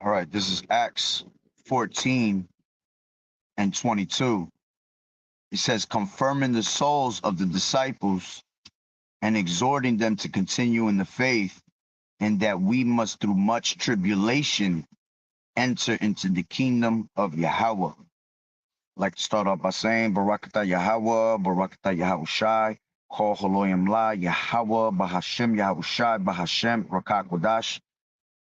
All right, this is Acts 14 and 22. It says, confirming the souls of the disciples and exhorting them to continue in the faith, and that we must, through much tribulation, enter into the kingdom of Yahweh. I'd like to start off by saying, Barakatah Yahweh, Barakatah Yahweh Shai, Kol Holoyim La, Yahweh, Bahashem Yahweh Shai, Bahashem, Rakak Wadash.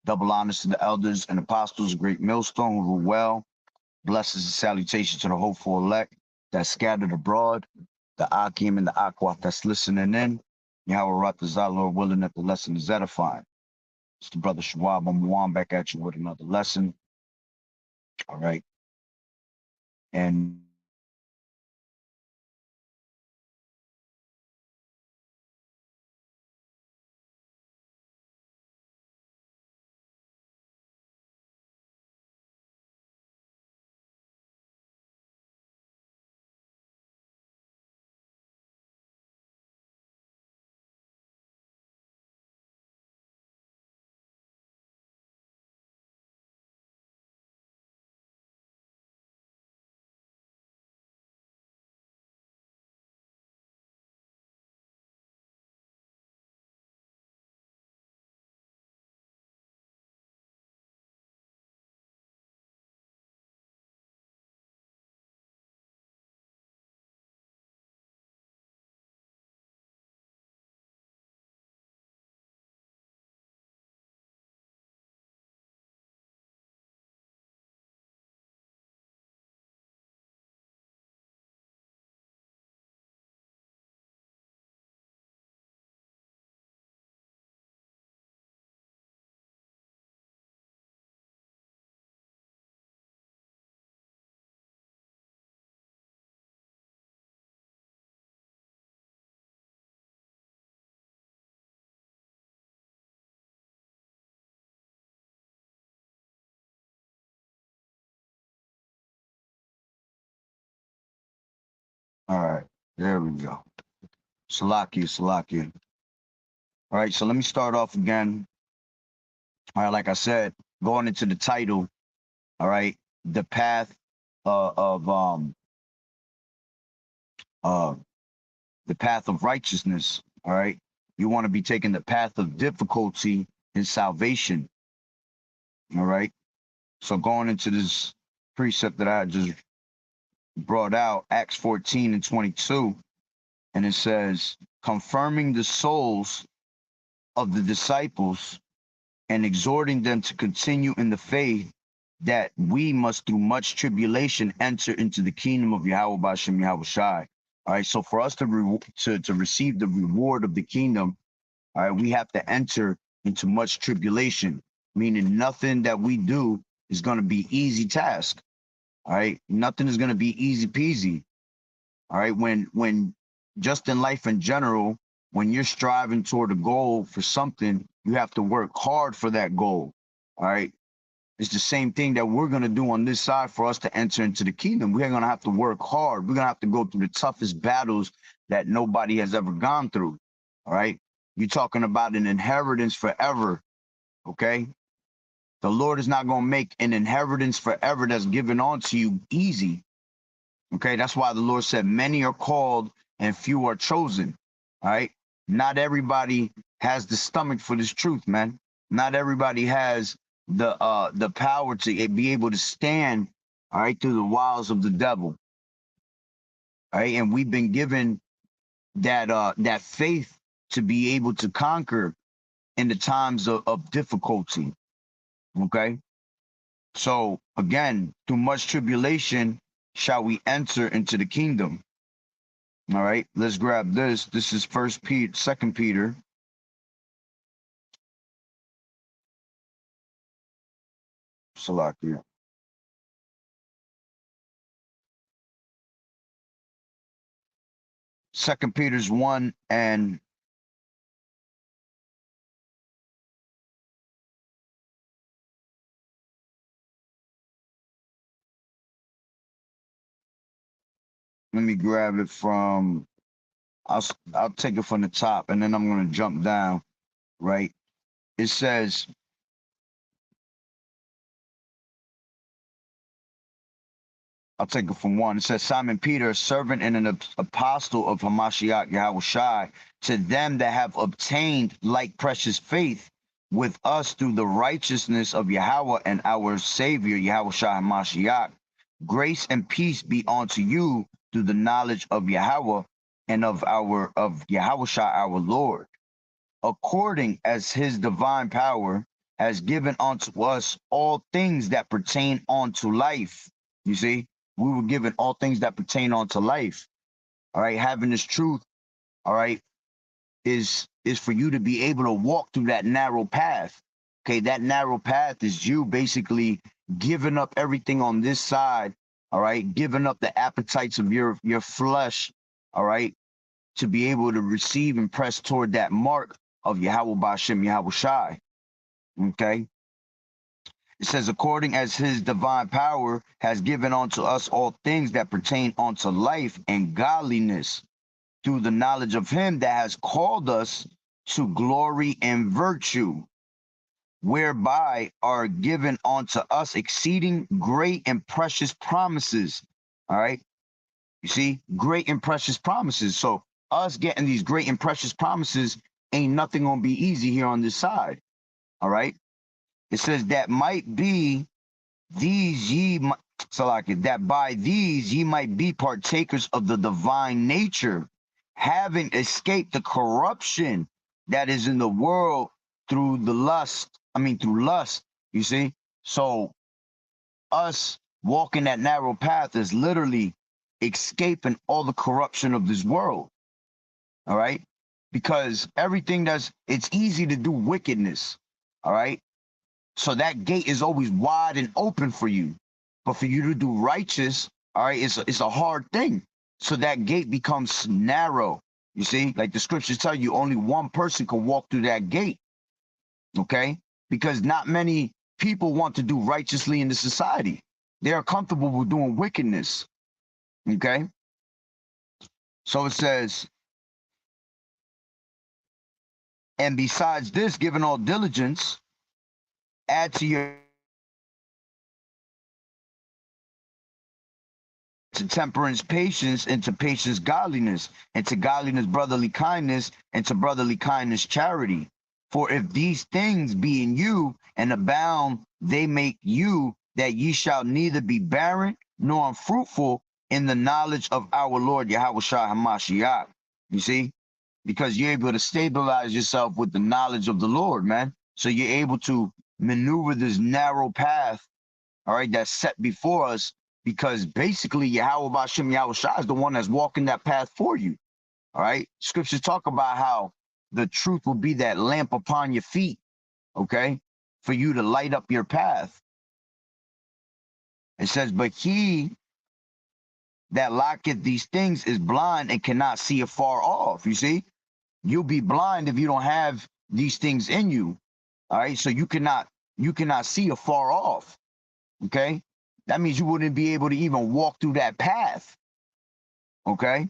Double honors to the elders and apostles, great millstone who rule well. Blessings and salutations to the hopeful elect that's scattered abroad, the Akim and the Akwaf that's listening in. Yahweh Ratazah, Lord willing that the lesson is edifying. It's the brother Shawab Amwan back at you with another lesson. All right. And all right, there we go. Salakia, Salakia. All right, so let me start off again. All right, like I said, going into the title, all right, the path of uh the path of righteousness. All right. You want to be taking the path of difficulty in salvation. All right. So going into this precept that I just brought out, Acts 14 and 22, and it says, confirming the souls of the disciples and exhorting them to continue in the faith, that we must through much tribulation enter into the kingdom of Yahweh Bashem Yahweh Shai. All right. So for us to receive the reward of the kingdom, all right, we have to enter into much tribulation, meaning nothing that we do is going to be easy task. All right, nothing is going to be easy peasy. All right, when just in life in general, when you're striving toward a goal for something, you have to work hard for that goal. All right, it's the same thing that we're going to do on this side for us to enter into the kingdom. We're going to have to work hard. We're going to have to go through the toughest battles that nobody has ever gone through. All right. You're talking about an inheritance forever. Okay. The Lord is not going to make an inheritance forever that's given on to you easy. Okay. That's why the Lord said, many are called and few are chosen. All right. Not everybody has the stomach for this truth, man. Not everybody has the power to be able to stand, all right, through the wiles of the devil. All right. And we've been given that faith to be able to conquer in the times of difficulty. Okay. So again, through much tribulation shall we enter into the kingdom. All right, let's grab this. This is Second Peter. Salakia. Second Peter's 1 and let me grab it from I'll take it from the top and then I'm gonna jump down, right? It says, I'll take it from 1. It says, Simon Peter, a servant and an apostle of Hamashiach Yahushai, to them that have obtained like precious faith with us through the righteousness of Yahweh and our Savior Yahushai Hamashiach. Grace and peace be unto you through the knowledge of Yahweh and of Yahushai our Lord, according as his divine power has given unto us all things that pertain unto life. You see, we were given all things that pertain unto life. All right, having this truth, all right, is for you to be able to walk through that narrow path. Okay, that narrow path is you basically giving up everything on this side, all right, giving up the appetites of your flesh, all right, to be able to receive and press toward that mark of Yahweh Ba'ashem Yahweh Shai. Okay. It says, according as his divine power has given unto us all things that pertain unto life and godliness, through the knowledge of him that has called us to glory and virtue, whereby are given unto us exceeding great and precious promises. All right. You see, great and precious promises. So us getting these great and precious promises ain't nothing gonna be easy here on this side. All right. It says that might be these ye, that by these ye might be partakers of the divine nature, having escaped the corruption that is in the world through through lust, you see? So us walking that narrow path is literally escaping all the corruption of this world, all right? Because it's easy to do wickedness, all right? So that gate is always wide and open for you. But for you to do righteous, all right, it's a hard thing. So that gate becomes narrow. You see, like the scriptures tell you, only one person can walk through that gate. Okay? Because not many people want to do righteously in the society. They are comfortable with doing wickedness. Okay? So it says, and besides this, given all diligence, add to your to temperance patience, and to patience godliness, and to godliness brotherly kindness, and to brotherly kindness charity. For if these things be in you and abound, they make you that ye shall neither be barren nor unfruitful in the knowledge of our Lord Yahushua Hamashiach. You see? Because you're able to stabilize yourself with the knowledge of the Lord, man. So you're able to maneuver this narrow path, all right, that's set before us, because basically Yahweh Ba'ashem Yahweh Shai is the one that's walking that path for you. All right. Scriptures talk about how the truth will be that lamp upon your feet, okay, for you to light up your path. It says, but he that lacketh these things is blind and cannot see afar off. You see, you'll be blind if you don't have these things in you. All right. So you cannot see afar off. Okay. That means you wouldn't be able to even walk through that path. Okay.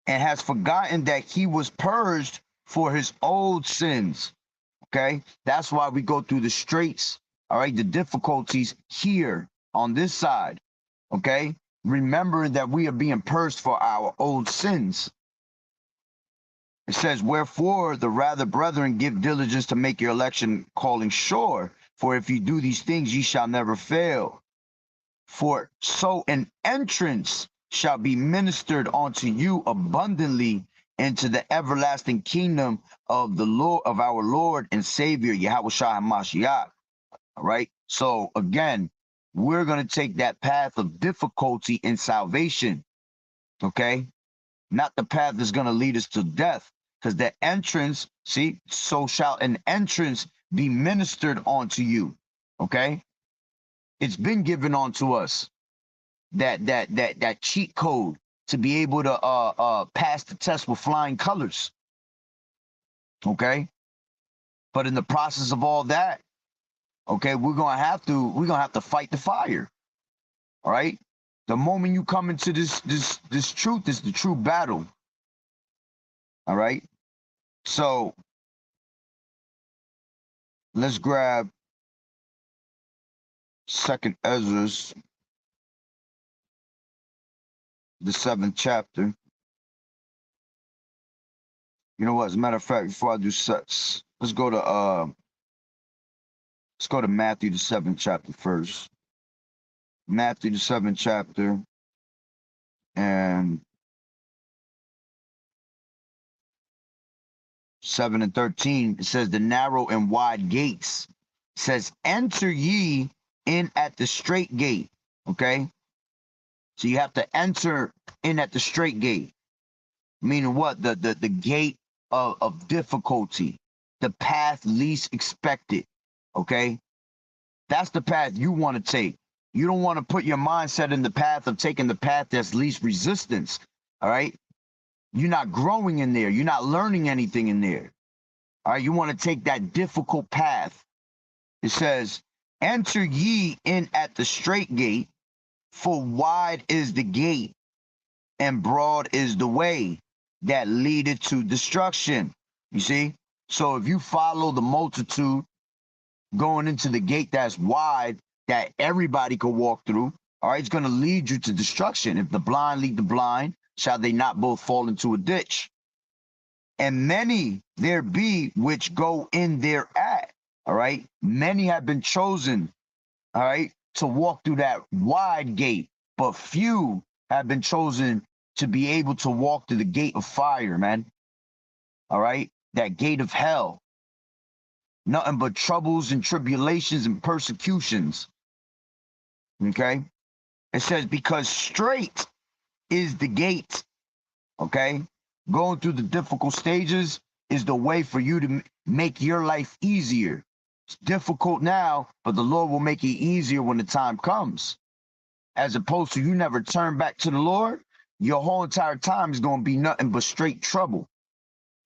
And has forgotten that he was purged for his old sins. Okay. That's why we go through the straits, all right, the difficulties here on this side. Okay. Remembering that we are being purged for our old sins. It says, wherefore the rather, brethren, give diligence to make your election calling sure. For if you do these things, ye shall never fail. For so an entrance shall be ministered unto you abundantly into the everlasting kingdom of the Lord, of our Lord and Savior Yahushua HaMashiach. All right. So again, we're going to take that path of difficulty in salvation. Okay. Not the path that's going to lead us to death, because the entrance, see, so shall an entrance be ministered unto you. Okay. It's been given unto us, that cheat code to be able to pass the test with flying colors. Okay. But in the process of all that, okay, we're gonna have to fight the fire. All right. The moment you come into this truth is the true battle. All right. So let's grab Second Ezra's the 7th chapter. You know what? As a matter of fact, before I do such, let's go to Matthew the 7th chapter first. Matthew the 7th chapter, and 7 and 13. It says, the narrow and wide gates. It says, enter ye in at the straight gate. Okay? So you have to enter in at the straight gate. Meaning what? The gate of difficulty. The path least expected. Okay? That's the path you want to take. You don't want to put your mindset in the path of taking the path that's least resistance. All right? You're not growing in there. You're not learning anything in there. All right? You want to take that difficult path. It says, enter ye in at the straight gate, for wide is the gate, and broad is the way that leadeth to destruction. You see? So if you follow the multitude going into the gate that's wide, that everybody could walk through, all right, it's going to lead you to destruction. If the blind lead the blind, shall they not both fall into a ditch? And many there be which go in thereat. All right. Many have been chosen, all right, to walk through that wide gate, but few have been chosen to be able to walk through the gate of fire, man. All right. That gate of hell. Nothing but troubles and tribulations and persecutions. Okay. It says, because straight is the gate. Okay. Going through the difficult stages is the way for you to make your life easier. It's difficult now, but the Lord will make it easier when the time comes. As opposed to you never turn back to the Lord, your whole entire time is going to be nothing but straight trouble.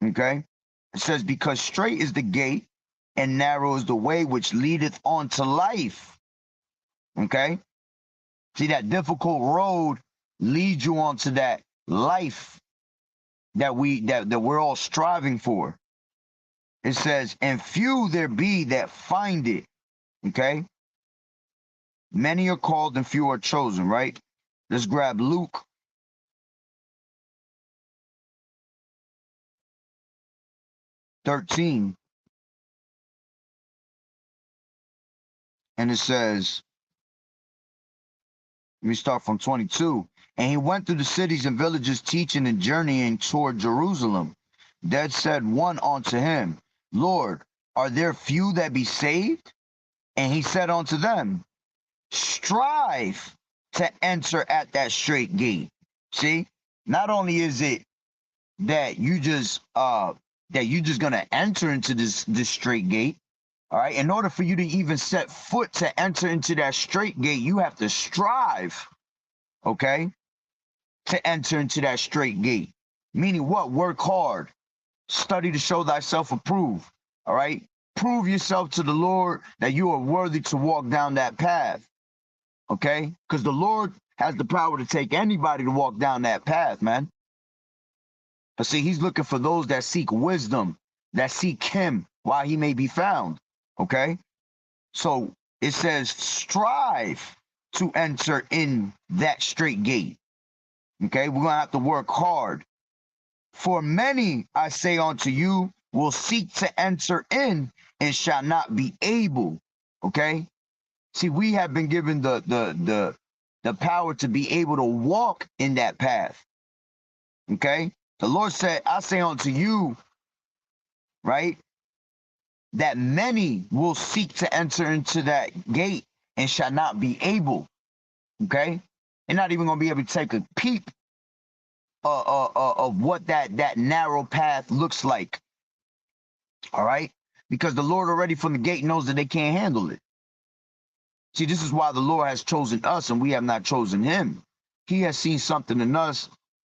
Okay? It says, because straight is the gate and narrow is the way which leadeth on to life. Okay? See, that difficult road leads you onto that life that we're all striving for. It says, and few there be that find it. Okay? Many are called and few are chosen, right? Let's grab Luke 13. And it says, let me start from 22. And he went through the cities and villages, teaching and journeying toward Jerusalem. Then said one unto him, Lord, are there few that be saved? And he said unto them, strive to enter at that straight gate. See, not only is it that you just gonna enter into this straight gate, all right. In order for you to even set foot to enter into that straight gate, you have to strive, okay, to enter into that straight gate. Meaning what? Work hard, study to show thyself approved. All right. Prove yourself to the Lord that you are worthy to walk down that path. Okay? Because the Lord has the power to take anybody to walk down that path, man. But see, he's looking for those that seek wisdom, that seek him while he may be found. Okay? So it says, strive to enter in that straight gate. Okay? We're going to have to work hard. For many, I say unto you, will seek to enter in and shall not be able. Okay? See, we have been given the power to be able to walk in that path. Okay? The Lord said, I say unto you, right, that many will seek to enter into that gate and shall not be able. Okay? They're not even going to be able to take a peep of what that narrow path looks like. All right? Because the Lord already from the gate knows that they can't handle it. See, this is why the Lord has chosen us and we have not chosen him. He has seen something in us,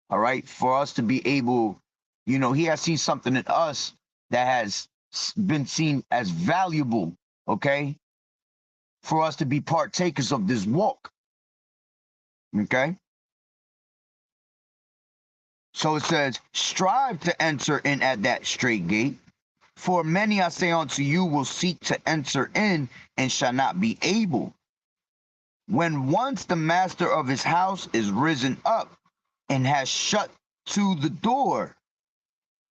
all right, for us to be able, he has seen something in us that has been seen as valuable, okay, for us to be partakers of this walk. Okay? So it says, strive to enter in at that straight gate. For many, I say unto you, will seek to enter in and shall not be able. When once the master of his house is risen up and has shut to the door,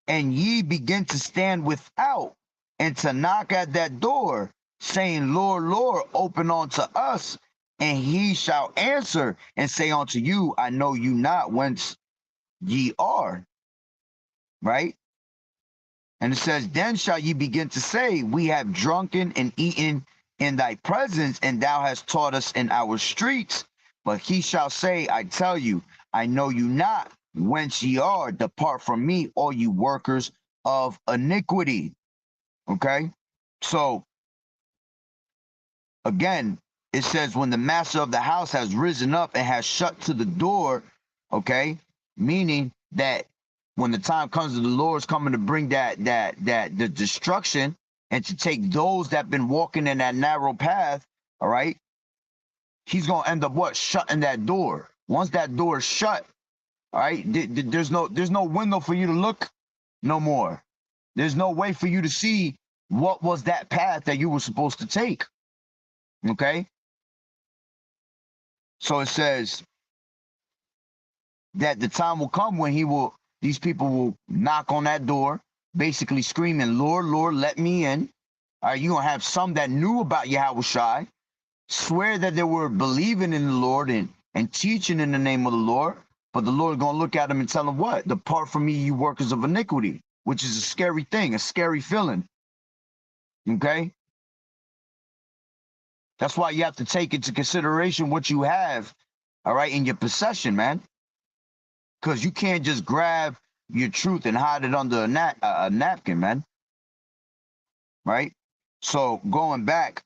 and ye begin to stand without, and to knock at that door, saying, Lord, Lord, open unto us. And he shall answer and say unto you, I know you not whence ye are. Right? And it says, then shall ye begin to say, we have drunken and eaten in thy presence, and thou hast taught us in our streets. But he shall say, I tell you, I know you not whence ye are. Depart from me, all you workers of iniquity. Okay? So, again, it says, when the master of the house has risen up and has shut to the door, okay, meaning that when the time comes that the Lord's coming to bring the destruction and to take those that have been walking in that narrow path, all right, he's gonna end up what? Shutting that door. Once that door is shut, all right, there's no window for you to look no more. There's no way for you to see what was that path that you were supposed to take. Okay? So it says that the time will come when these people will knock on that door, basically screaming, Lord, Lord, let me in. All right, you're going to have some that knew about Yahushua, swear that they were believing in the Lord and teaching in the name of the Lord, but the Lord is going to look at them and tell them what? Depart from me, you workers of iniquity, which is a scary thing, a scary feeling. Okay? That's why you have to take into consideration what you have, all right, in your possession, man. Because you can't just grab your truth and hide it under a napkin, man. Right? So going back,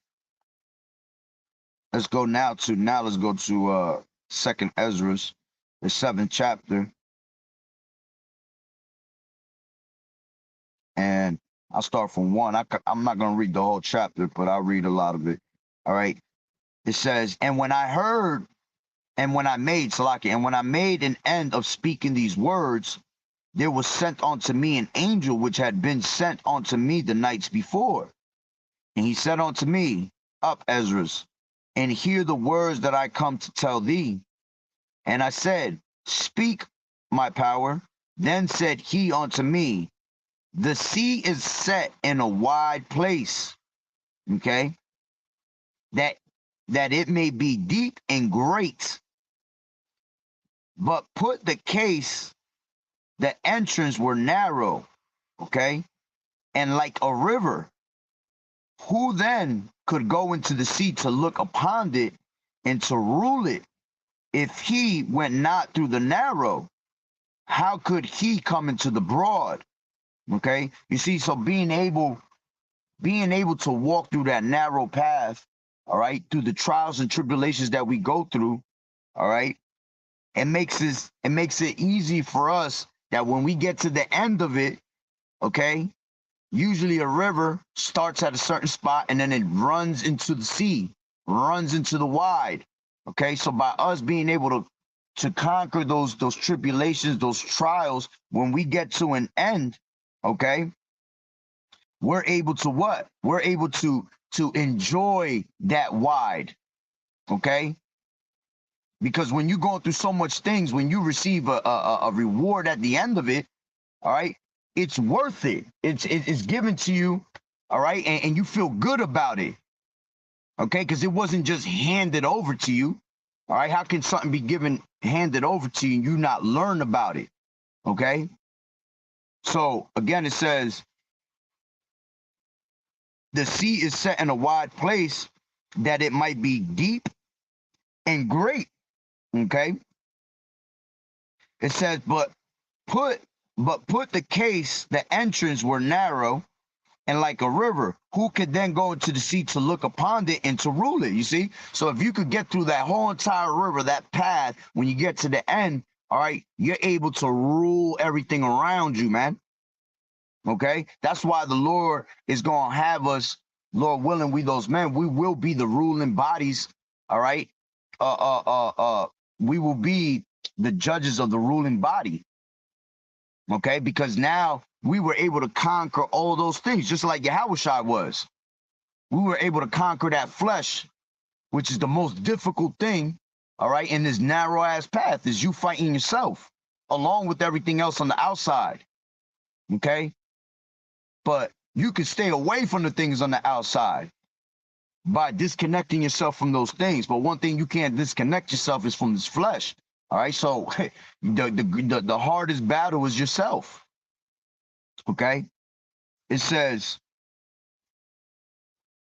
let's go to Second Ezra, the 7th chapter. And I'll start from 1. I'm not going to read the whole chapter, but I'll read a lot of it. All right. It says, and when I made an end of speaking these words, there was sent unto me an angel which had been sent unto me the nights before. And he said unto me, Up, Ezra, and hear the words that I come to tell thee. And I said, Speak, my power. Then said he unto me, The sea is set in a wide place, okay, that it may be deep and great. But put the case, the entrance were narrow, okay, and like a river. Who then could go into the sea to look upon it and to rule it? If he went not through the narrow, how could he come into the broad? Okay, you see, so being able to walk through that narrow path, all right, through the trials and tribulations that we go through, all right, it makes it easy for us that when we get to the end of it, okay, usually a river starts at a certain spot and then it runs into the sea, runs into the wide. Okay, so by us being able to conquer those tribulations, those trials, when we get to an end, okay, we're able to what? We're able to enjoy that wide. Okay? Because when you're going through so much things, when you receive a reward at the end of it, all right, it's worth it. It's given to you, all right, and you feel good about it. Okay, because it wasn't just handed over to you. All right, how can something be handed over to you and you not learn about it? Okay. So again, it says, the sea is set in a wide place that it might be deep and great. Okay. It says, but put the case, the entrance were narrow and like a river. Who could then go into the sea to look upon it and to rule it? You see? So if you could get through that whole entire river, that path, when you get to the end, all right, you're able to rule everything around you, man. Okay? That's why the Lord is going to have us, Lord willing, we those men, we will be the ruling bodies, all right? We will be the judges of the ruling body. Okay? Because now we were able to conquer all those things, just like Yahushua was. We were able to conquer that flesh, which is the most difficult thing, all right, in this narrow-ass path, is you fighting yourself. along with everything else on the outside. Okay? But you can stay away from the things on the outside by disconnecting yourself from those things. But one thing you can't disconnect yourself is from this flesh. All right. So the hardest battle is yourself. Okay. It says,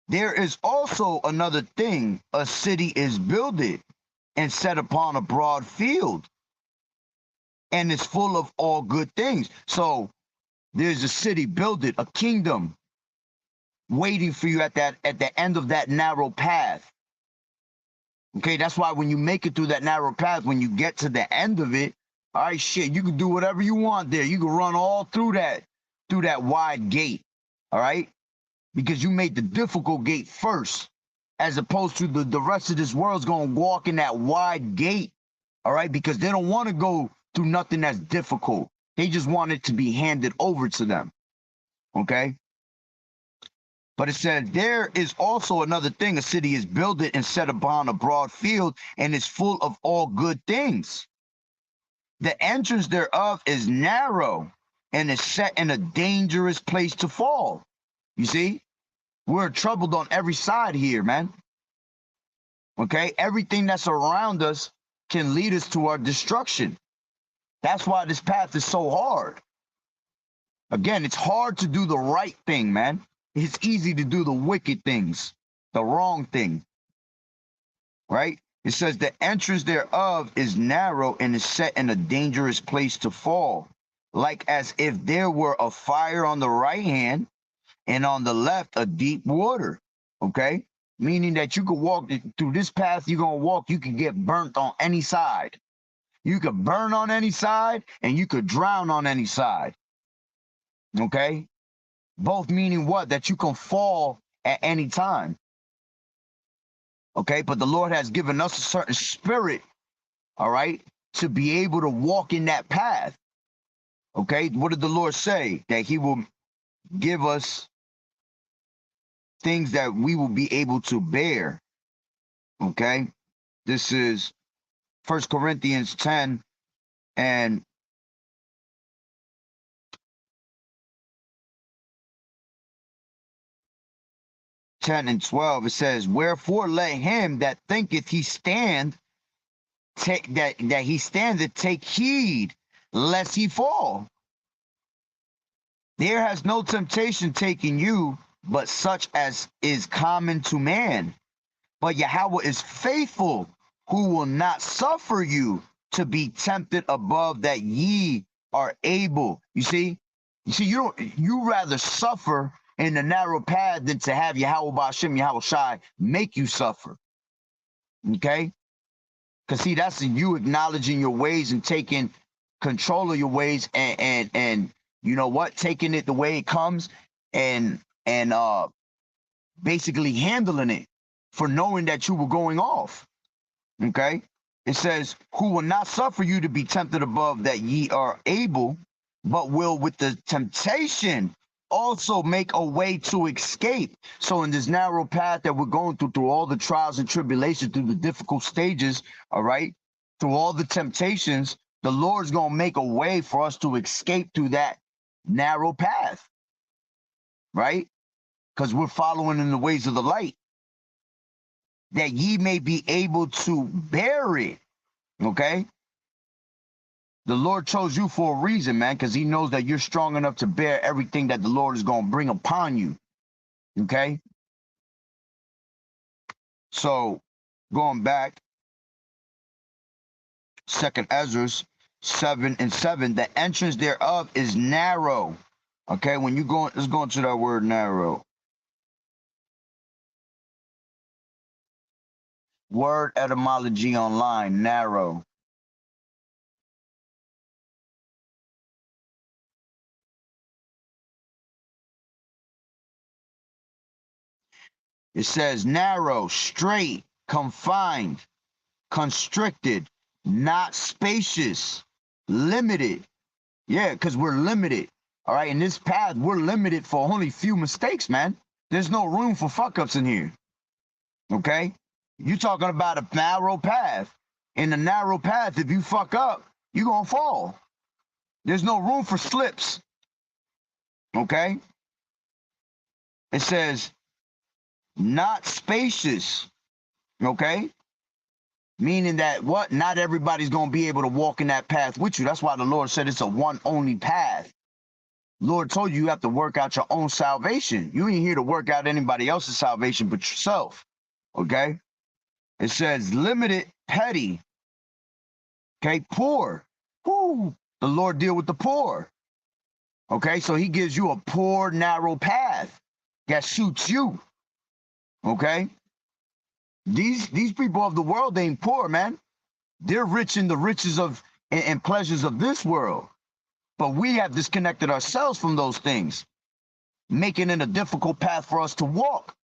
there is also another thing. A city is builded and set upon a broad field, and is full of all good things. So there's a city builded, a kingdom waiting for you at the end of that narrow path. Okay, that's why when you make it through that narrow path, when you get to the end of it, all right, shit, you can do whatever you want there. You can run all through that wide gate. All right, because you made the difficult gate first, as opposed to the rest of this world's gonna walk in that wide gate. All right, because they don't want to go through nothing that's difficult. They just want it to be handed over to them. Okay. But it says, there is also another thing. A city is builded and set upon a broad field, and is full of all good things. The entrance thereof is narrow, and is set in a dangerous place to fall. You see, we're troubled on every side here, man. Okay, everything that's around us can lead us to our destruction. That's why this path is so hard. Again, it's hard to do the right thing, man. It's easy to do the wicked things, the wrong thing, right? It says the entrance thereof is narrow and is set in a dangerous place to fall, like as if there were a fire on the right hand and on the left a deep water, okay? Meaning that you could walk through this path you're going to walk, you can get burnt on any side. You could burn on any side and you could drown on any side, okay? Both meaning what? That you can fall at any time. Okay, but the Lord has given us a certain spirit, all right, to be able to walk in that path. Okay, what did the Lord say? That he will give us things that we will be able to bear. Okay, this is 1 Corinthians 10 and 10 and 12, it says, wherefore let him that thinketh he stand, that he standeth, take heed lest he fall. There has no temptation taken you, but such as is common to man. But Yahweh is faithful, who will not suffer you to be tempted above that ye are able. You see, you rather suffer in the narrow path than to have Yahweh Ba'ashem, Yahweh Shai make you suffer. Okay? Because see, that's you acknowledging your ways and taking control of your ways and you know what, taking it the way it comes and basically handling it for knowing that you were going off. Okay? It says, who will not suffer you to be tempted above that ye are able, but will with the temptation also make a way to escape. So in this narrow path that we're going through all the trials and tribulations, through the difficult stages, all right, through all the temptations, the Lord's going to make a way for us to escape through that narrow path, right? Because we're following in the ways of the light, that ye may be able to bear it, okay? The Lord chose you for a reason, man, because he knows that you're strong enough to bear everything that the Lord is going to bring upon you, okay? So, going back, 2nd Ezra 7 and 7, the entrance thereof is narrow. Okay, when you go, let's go into that word narrow. Word etymology online, narrow. It says narrow, straight, confined, constricted, not spacious, limited. Yeah, because we're limited. All right, in this path, we're limited for only few mistakes, man. There's no room for fuck ups in here. Okay? You're talking about a narrow path. In the narrow path, if you fuck up, you're going to fall. There's no room for slips. Okay? It says, not spacious. Okay? Meaning that what? Not everybody's going to be able to walk in that path with you. That's why the Lord said it's a one only path. Lord told you have to work out your own salvation. You ain't here to work out anybody else's salvation but yourself. Okay? It says limited, petty. Okay? Poor. Woo. The Lord deal with the poor. Okay? So he gives you a poor, narrow path that suits you. Okay? These people of the world ain't poor, man. They're rich in the riches of and pleasures of this world. But we have disconnected ourselves from those things, making it a difficult path for us to walk.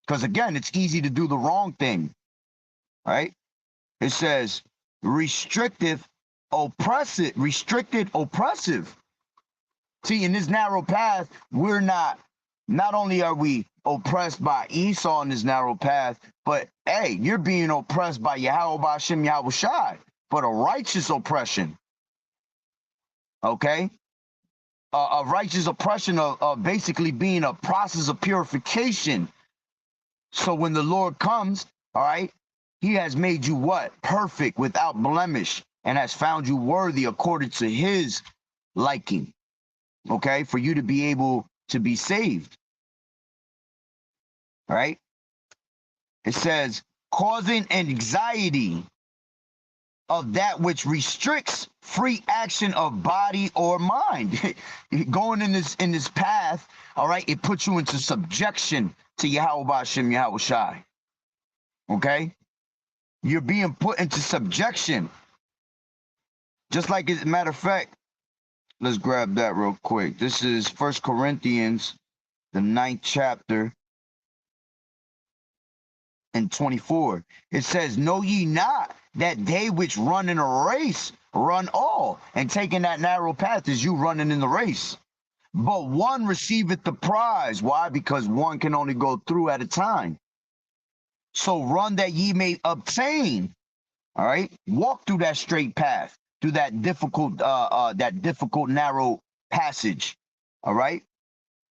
Because again, it's easy to do the wrong thing, right? It says restricted, oppressive. See, in this narrow path, we're not only are we oppressed by Esau in this narrow path, but hey, you're being oppressed by Yahweh Hashem Yahweh Shai, but a righteous oppression. Okay? A righteous oppression of basically being a process of purification. So when the Lord comes, all right, he has made you what? Perfect, without blemish, and has found you worthy according to his liking. Okay? For you to be able to be saved. All right? It says, causing anxiety of that which restricts free action of body or mind. Going in this path, all right, it puts you into subjection to Yahweh Hashem Yahweh Shai. Okay? You're being put into subjection. Just like, as a matter of fact, let's grab that real quick. This is 1 Corinthians, the 9th chapter, and 24. It says, know ye not that they which run in a race run all, and taking that narrow path is you running in the race. But one receiveth the prize. Why? Because one can only go through at a time. So run that ye may obtain. All right? Walk through that straight path, through that difficult narrow passage. All right?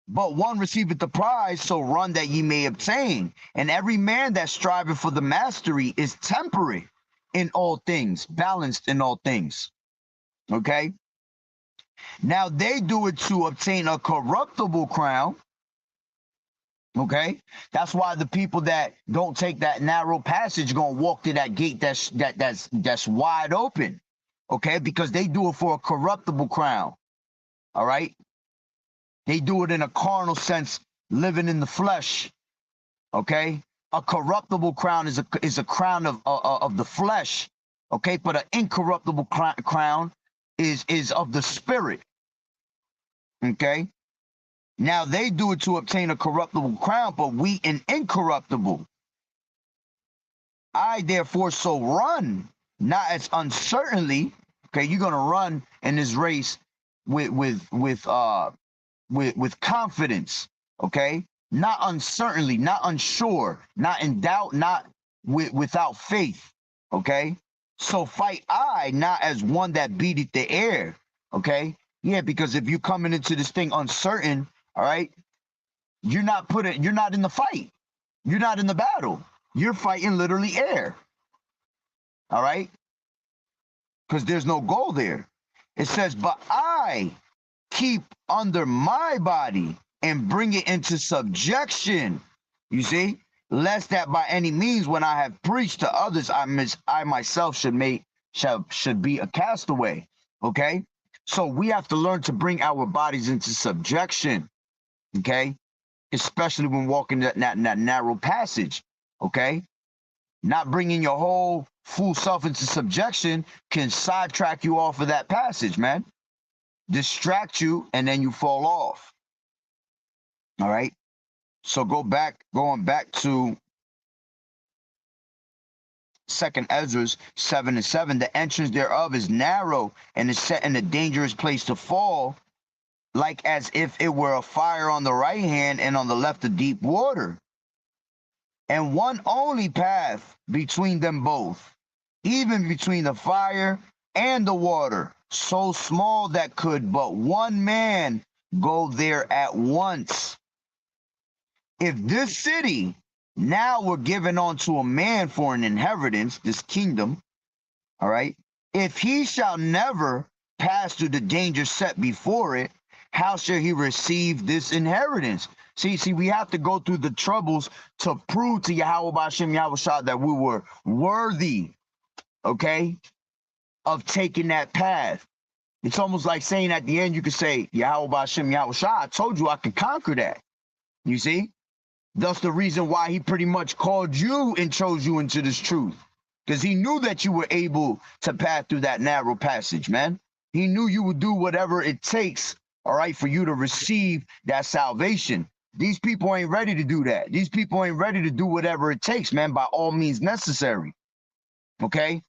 But one receiveth the prize, so run that ye may obtain. And every man that striveth for the mastery is temperate in all things, balanced in all things. Okay? Now they do it to obtain a corruptible crown. Okay? That's why the people that don't take that narrow passage gonna walk to that gate that's wide open. Okay? Because they do it for a corruptible crown. All right? They do it in a carnal sense, living in the flesh. Okay? A corruptible crown is a crown of the flesh. Okay? But an incorruptible crown is of the spirit. Okay? Now they do it to obtain a corruptible crown, but we an incorruptible. I therefore so run, not as uncertainly. Okay, you're gonna run in this race with confidence. Okay, not uncertainly, not unsure, not in doubt, not without faith. Okay, so fight I not as one that beateth the air. Okay, yeah, because if you're coming into this thing uncertain, all right, you're not in the fight. You're not in the battle. You're fighting literally air. All right? Because there's no goal there. It says, but I keep under my body and bring it into subjection. You see? Lest that by any means when I have preached to others, I myself should be a castaway. Okay? So we have to learn to bring our bodies into subjection. Okay? Especially when walking that narrow passage. Okay? Not bringing your whole full self into subjection can sidetrack you off of that passage, man. Distract you, and then you fall off. All right? So going back to 2nd Ezra 7:7, the entrance thereof is narrow and is set in a dangerous place to fall, like as if it were a fire on the right hand and on the left a deep water. And one only path between them both, even between the fire and the water, so small that could but one man go there at once. If this city now were given unto a man for an inheritance, this kingdom, all right, if he shall never pass through the danger set before it, how shall he receive this inheritance? See, we have to go through the troubles to prove to Yahweh Bashem Yahushua that we were worthy, okay, of taking that path. It's almost like saying at the end, you could say, Yahweh Bashem Yahushua, I told you I could conquer that. You see? That's the reason why he pretty much called you and chose you into this truth. Because he knew that you were able to pass through that narrow passage, man. He knew you would do whatever it takes, all right, for you to receive that salvation. These people ain't ready to do that. These people ain't ready to do whatever it takes, man, by all means necessary. Okay?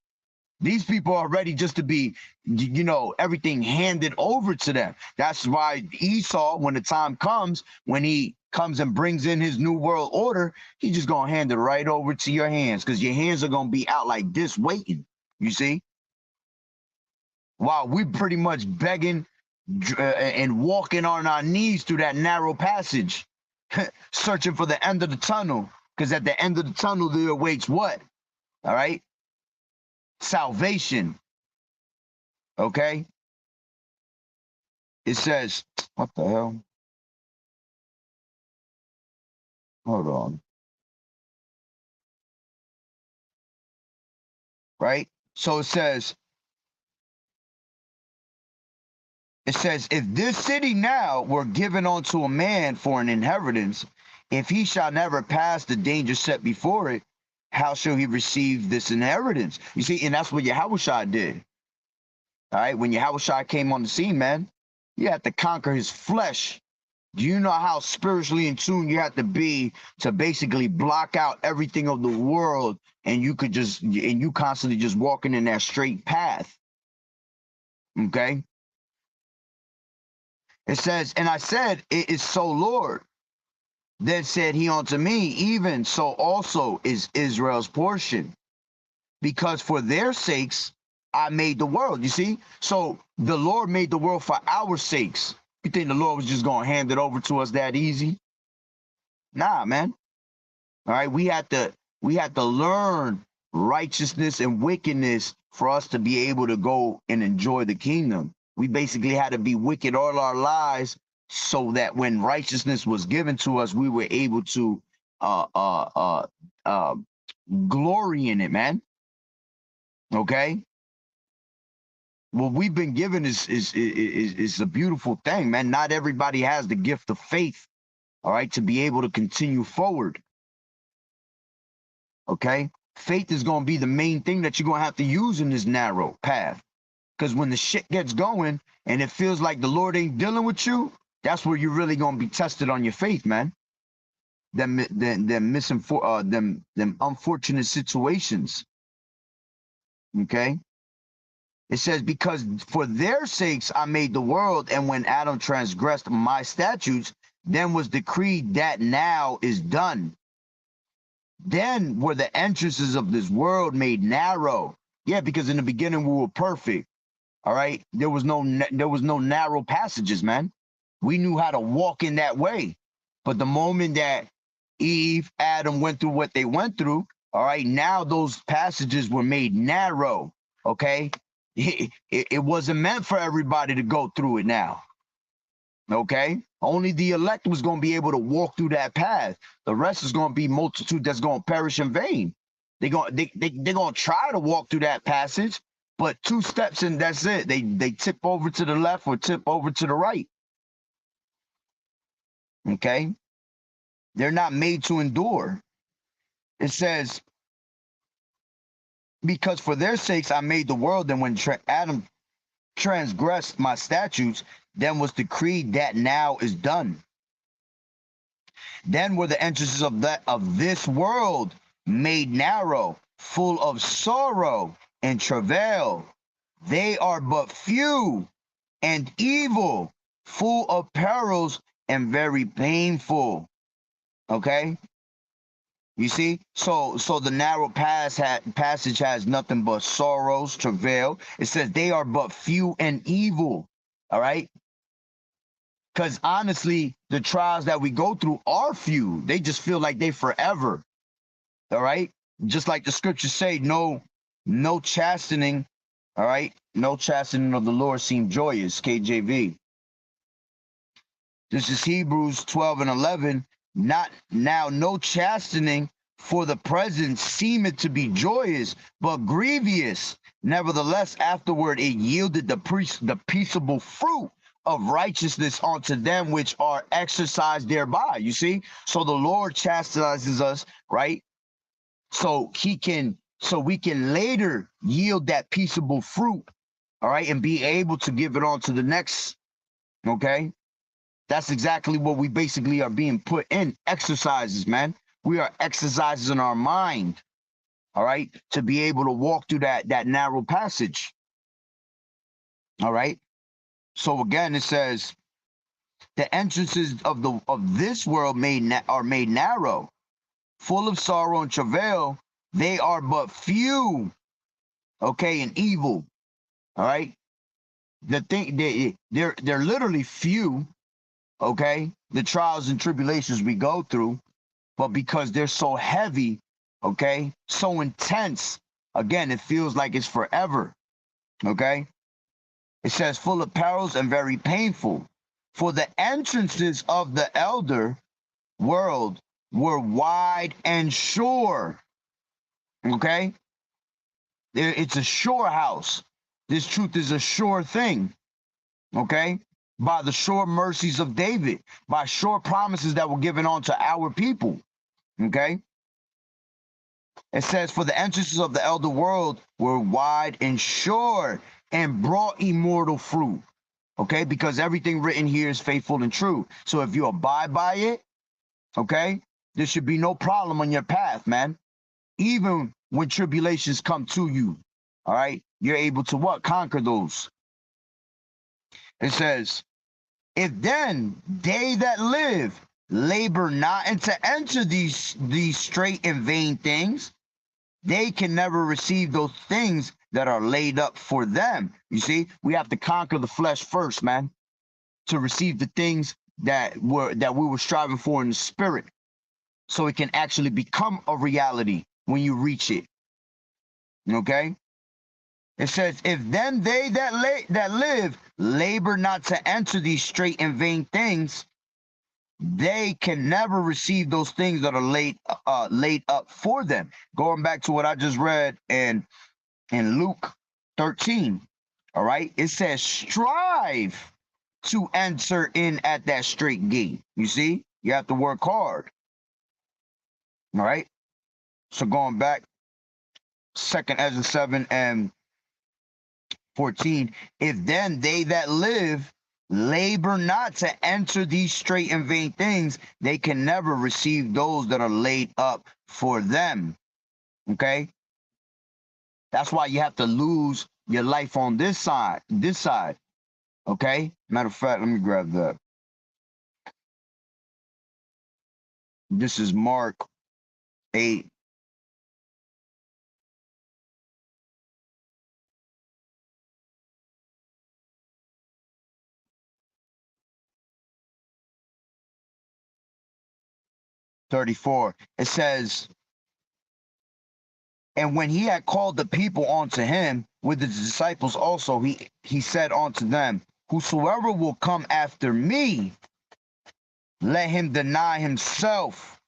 These people are ready just to be, you know, everything handed over to them. That's why Esau, when the time comes, when he comes and brings in his new world order, he's just going to hand it right over to your hands, because your hands are going to be out like this waiting, you see? While we pretty much begging and walking on our knees through that narrow passage, searching for the end of the tunnel, because at the end of the tunnel there awaits what? All right? Salvation. Okay? It says, what the hell? Hold on. Right? So it says, if this city now were given unto a man for an inheritance, if he shall never pass the danger set before it, how shall he receive this inheritance? You see, and that's what Yahushua did. All right, when Yahushua came on the scene, man, he had to conquer his flesh. Do you know how spiritually in tune you have to be to basically block out everything of the world, and you could just, and you constantly just walking in that straight path? Okay. It says, and I said, it is so, Lord. Then said he unto me, even so also is Israel's portion, because for their sakes I made the world. You see? So the Lord made the world for our sakes. You think the Lord was just going to hand it over to us that easy? Nah, man. All right, we had to learn righteousness and wickedness for us to be able to go and enjoy the kingdom. We basically had to be wicked all our lives so that when righteousness was given to us, we were able to uh uh uh, uh glory in it, man. Okay? What we've been given is a beautiful thing, man. Not everybody has the gift of faith, all right, to be able to continue forward. Okay? Faith is going to be the main thing that you're going to have to use in this narrow path. Because when the shit gets going and it feels like the Lord ain't dealing with you, that's where you're really going to be tested on your faith, man. Them unfortunate situations. Okay? It says, because for their sakes I made the world, and when Adam transgressed my statutes, then was decreed that now is done. Then were the entrances of this world made narrow. Yeah, because in the beginning we were perfect. All right, there was no narrow passages, man. We knew how to walk in that way. But the moment that Eve, Adam went through what they went through, all right, now those passages were made narrow. Okay, it wasn't meant for everybody to go through it now. Okay, only the elect was going to be able to walk through that path. The rest is going to be multitude that's going to perish in vain. They're going to try to walk through that passage, but 2 steps and that's it. They tip over to the left or tip over to the right. Okay, they're not made to endure. It says, because for their sakes I made the world, and when Adam transgressed my statutes, then was decreed that now is done. Then were the entrances of this world made narrow, full of sorrow and travail. They are but few and evil, full of perils and very painful. Okay? You see, so the narrow passage has nothing but sorrows, travail. It says they are but few and evil. All right, because honestly, the trials that we go through are few. They just feel like they forever. All right, just like the scriptures say, no chastening. All right, no chastening of the Lord seem joyous. KJV. This is Hebrews 12 and 11. Not now, no chastening for the present seemeth to be joyous, but grievous. Nevertheless, afterward it yielded the peaceable fruit of righteousness unto them which are exercised thereby. You see? So the Lord chastises us, right? So we can later yield that peaceable fruit, all right, and be able to give it on to the next. Okay. That's exactly what we basically are being put in. Exercises, man. We are exercising our mind, all right, to be able to walk through that narrow passage. All right. So again, it says the entrances of this world are made narrow, full of sorrow and travail. They are but few, okay, and evil. All right. They're literally few, okay, the trials and tribulations we go through, but because they're so heavy, okay, so intense, again, it feels like it's forever, okay? It says full of perils and very painful. For the entrances of the elder world were wide and sure, okay? It's a sure house. This truth is a sure thing, okay? By the sure mercies of David, by sure promises that were given unto our people, okay? It says, for the entrances of the elder world were wide and sure and brought immortal fruit. Okay, because everything written here is faithful and true. So if you abide by it, okay, there should be no problem on your path, man. Even when tribulations come to you, all right, you're able to what? Conquer those. It says, if then they that live labor not and to enter these straight and vain things, they can never receive those things that are laid up for them. You see, we have to conquer the flesh first, man, to receive the things that we were striving for in the spirit, so it can actually become a reality when you reach it. Okay. It says, if then they that live labor not to enter these straight and vain things, they can never receive those things that are laid up for them. Going back to what I just read in Luke 13, all right, it says strive to enter in at that straight gate. You see, you have to work hard. All right. So going back, 2nd Ezra 7 and 14, if then they that live labor not to enter these straight and vain things, they can never receive those that are laid up for them. Okay. That's why you have to lose your life on this side. Okay. Matter of fact, let me grab that. This is Mark 8. $34. It says, and when he had called the people unto him with the disciples also, he said unto them, whosoever will come after me, let him deny himself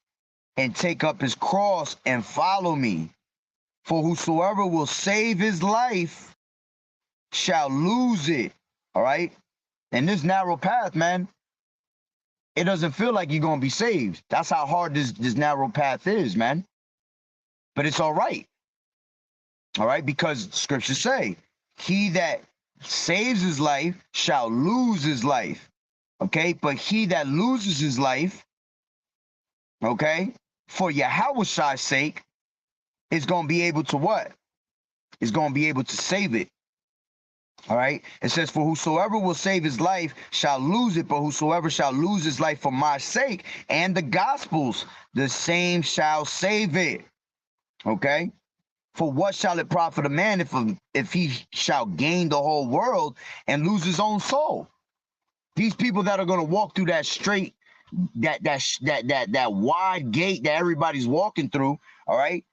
and take up his cross and follow me. For whosoever will save his life shall lose it. All right. And this narrow path, man, it doesn't feel like you're going to be saved. That's how hard this narrow path is, man. But it's all right. All right. Because scriptures say, he that saves his life shall lose his life. Okay. But he that loses his life, okay, for Yahweh's sake, is going to be able to what? Is going to be able to save it. All right. It says, for whosoever will save his life shall lose it, but whosoever shall lose his life for my sake and the gospel's, the same shall save it. Okay. For what shall it profit a man if he shall gain the whole world and lose his own soul? These people that are going to walk through that straight, that wide gate that everybody's walking through, all right,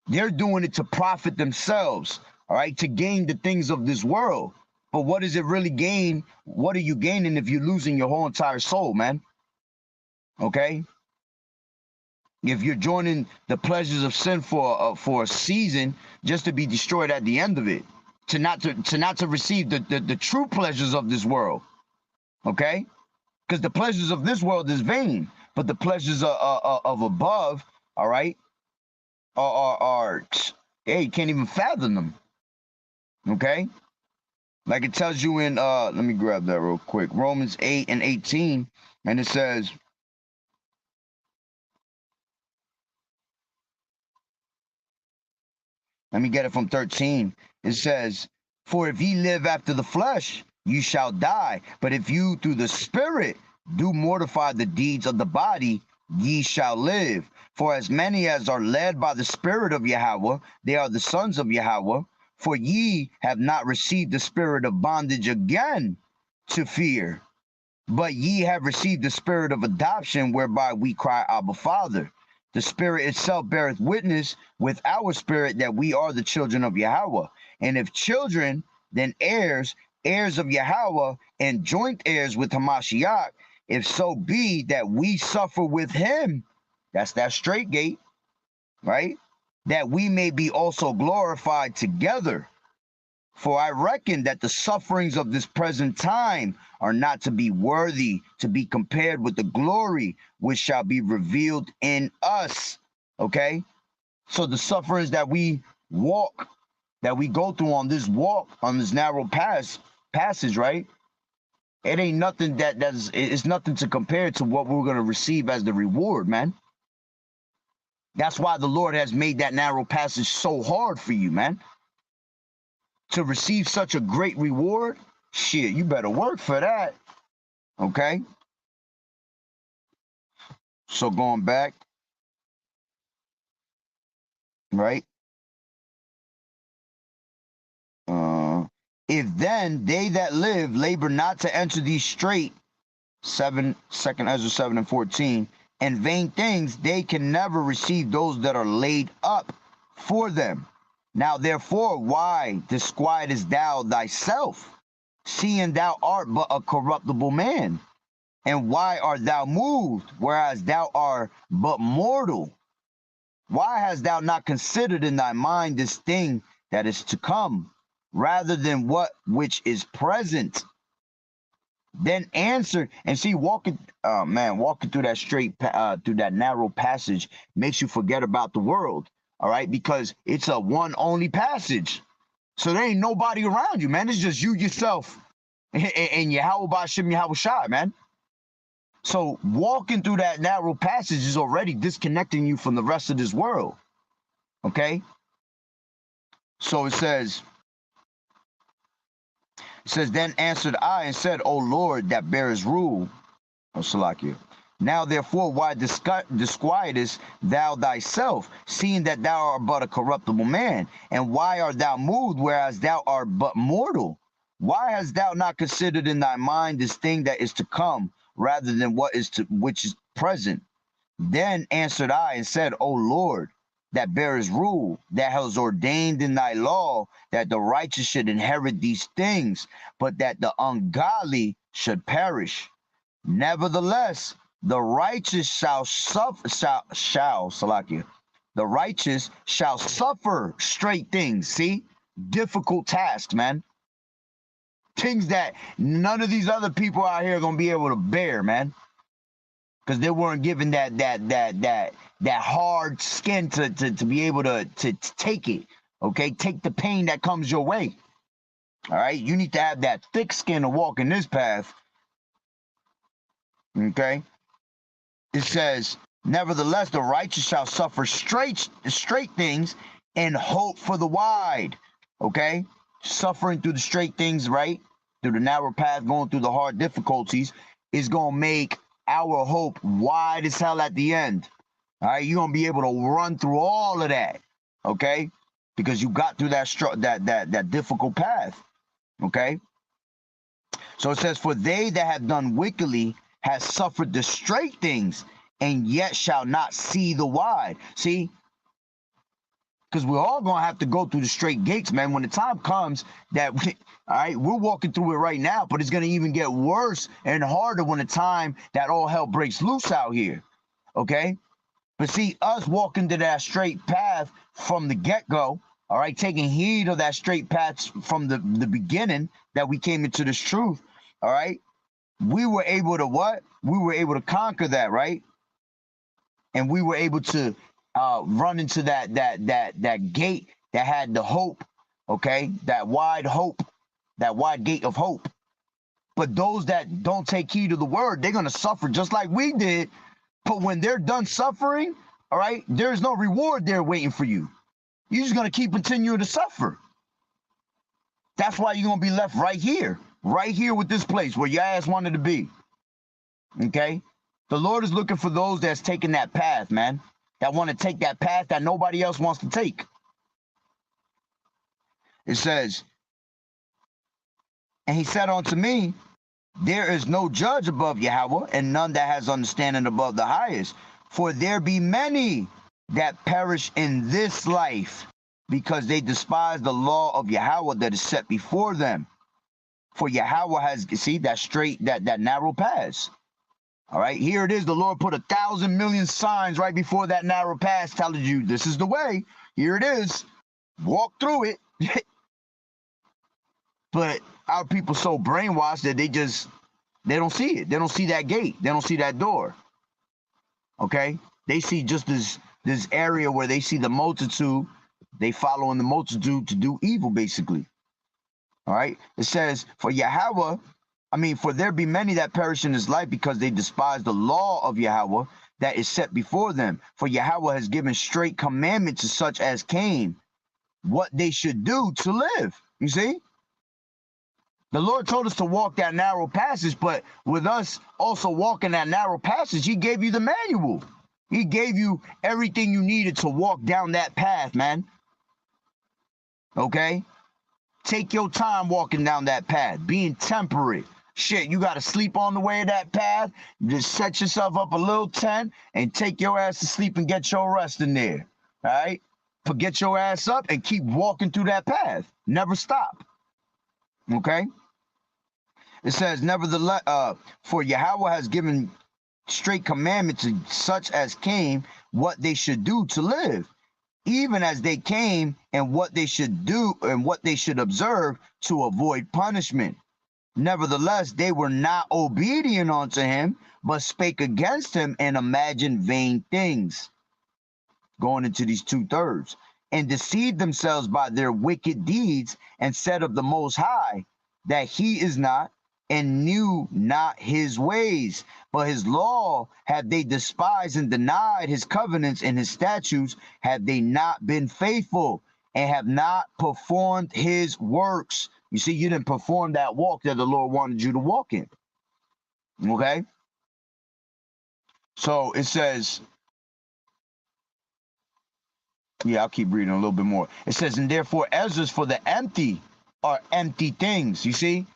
they're doing it to profit themselves, all right, to gain the things of this world. But what does it really gain? What are you gaining if you're losing your whole entire soul, man? Okay. If you're joining the pleasures of sin for a season just to be destroyed at the end of it, to not to receive the true pleasures of this world, okay? Because the pleasures of this world is vain, but the pleasures of above, all right, are hey, you can't even fathom them, okay? Like it tells you in let me grab that real quick, Romans 8:18, and it says, let me get it from 13. It says, for if ye live after the flesh, you shall die. But if you through the spirit do mortify the deeds of the body, ye shall live. For as many as are led by the spirit of Yahweh, they are the sons of Yahweh. For ye have not received the spirit of bondage again to fear, but ye have received the spirit of adoption, whereby we cry, Abba, Father. The Spirit itself beareth witness with our spirit that we are the children of Yahweh. And if children, then heirs, heirs of Yahweh, and joint heirs with Hamashiach, if so be that we suffer with him. That's that straight gate, right? That we may be also glorified together. For I reckon that the sufferings of this present time are not to be worthy to be compared with the glory which shall be revealed in us. Okay? So the sufferings that we walk, that we go through on this walk, on this narrow passage, right? It ain't nothing it's nothing to compare to what we're going to receive as the reward, man. That's why the Lord has made that narrow passage so hard for you, man. To receive such a great reward, shit, you better work for that. Okay? So going back, right? If then they that live labor not to enter these straight, 2 Ezra 7:14, and vain things, they can never receive those that are laid up for them. Now therefore, why disquietest thou thyself, seeing thou art but a corruptible man? And why art thou moved, whereas thou art but mortal? Why hast thou not considered in thy mind this thing that is to come, rather than what which is present? Then answer, and see, walking through that through that narrow passage makes you forget about the world, all right? Because it's a one only passage. So there ain't nobody around you, man. It's just you, yourself, and Yahweh Ba'ashem Yahweh Shai, man. So walking through that narrow passage is already disconnecting you from the rest of this world. Okay? So it says, then answered I and said, O Lord, that bearest rule, O Salakia. Now therefore, why disquietest thou thyself, seeing that thou art but a corruptible man? And why art thou moved, whereas thou art but mortal? Why hast thou not considered in thy mind this thing that is to come, rather than which is present? Then answered I and said, O Lord, that bearest rule, that has ordained in thy law that the righteous should inherit these things, but that the ungodly should perish. Nevertheless, the righteous shall suffer, Salakia, the righteous shall suffer straight things. See? Difficult tasks, man. Things that none of these other people out here are gonna be able to bear, man. Because they weren't given that hard skin to be able to take it. Okay, take the pain that comes your way. All right, you need to have that thick skin to walk in this path. Okay, it says, nevertheless, the righteous shall suffer straight things and hope for the wide. Okay, suffering through the straight things, right? Through the narrow path, going through the hard difficulties, is going to make our hope wide as hell at the end. All right, you're going to be able to run through all of that, okay? Because you got through that difficult path, okay? So it says, for they that have done wickedly have suffered the straight things, and yet shall not see the wide. See, because we're all going to have to go through the straight gates, man. When the time comes that, all right, we're walking through it right now, but it's going to even get worse and harder when the time that all hell breaks loose out here, okay? But see, us walking to that straight path from the get-go, all right, taking heed of that straight path from the beginning that we came into this truth, all right, we were able to what? We were able to conquer that, right? And we were able to run into that gate that had the hope, okay? That wide hope, that wide gate of hope. But those that don't take heed of the word, they're going to suffer just like we did. But when they're done suffering, all right, there's no reward there waiting for you. You're just going to keep continuing to suffer. That's why you're going to be left right here with this place where your ass wanted to be. Okay? The Lord is looking for those that's taking that path, man, that want to take that path that nobody else wants to take. It says, and he said unto me, there is no judge above Yahweh, and none that has understanding above the highest. For there be many that perish in this life, because they despise the law of Yahweh that is set before them. For Yahweh has, see, that straight, that narrow path. All right, here it is. The Lord put 1,000 million signs right before that narrow path, telling you this is the way. Here it is. Walk through it. But our people so brainwashed that they don't see it. They don't see that gate. They don't see that door. Okay? They see just this area where they see the multitude. They follow in the multitude to do evil, basically. All right? It says, for there be many that perish in this life because they despise the law of Yahweh that is set before them. For Yahweh has given straight commandment to such as came, what they should do to live. You see? The Lord told us to walk that narrow passage, but with us also walking that narrow passage, he gave you the manual. He gave you everything you needed to walk down that path, man. Okay? Take your time walking down that path, being temperate. Shit, you got to sleep on the way of that path. Just set yourself up a little tent and take your ass to sleep and get your rest in there. All right? But get your ass up and keep walking through that path. Never stop. Okay? It says, nevertheless, for Yahweh has given straight commandment to such as came what they should do to live, even as they came, and what they should do and what they should observe to avoid punishment. Nevertheless, they were not obedient unto him, but spake against him and imagined vain things. Going into these 2/3, and deceived themselves by their wicked deeds, and said of the Most High that he is not, and knew not his ways. But his law have they despised and denied, his covenants and his statutes have they not been faithful, and have not performed his works. You see, you didn't perform that walk that the Lord wanted you to walk in. Okay? So it says, yeah, I'll keep reading a little bit more. It says, and therefore Ezra's for the empty are empty things. You see?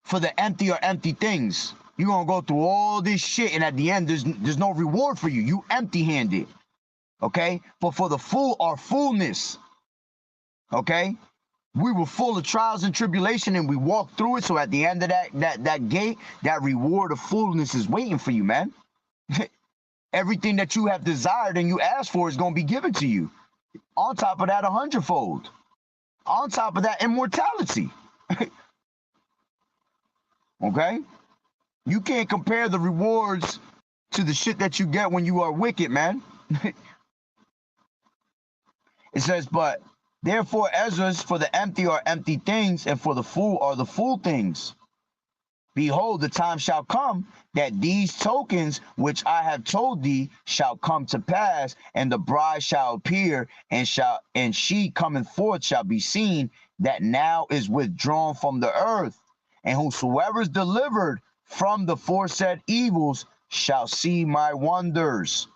For the empty are empty things. You're going to go through all this shit, and at the end, there's no reward for you. You empty-handed. Okay? But for the full are fullness. Okay? We were full of trials and tribulation, and we walked through it. So at the end of that gate, that reward of fullness is waiting for you, man. Everything that you have desired and you asked for is going to be given to you. On top of that, 100-fold. On top of that, immortality. Okay? You can't compare the rewards to the shit that you get when you are wicked, man. It says, but therefore Ezra's for the empty are empty things, and for the fool are the fool things. Behold, the time shall come that these tokens which I have told thee shall come to pass, and the bride shall appear, and she coming forth shall be seen, that now is withdrawn from the earth, and whosoever is delivered from the foresaid evils shall see my wonders.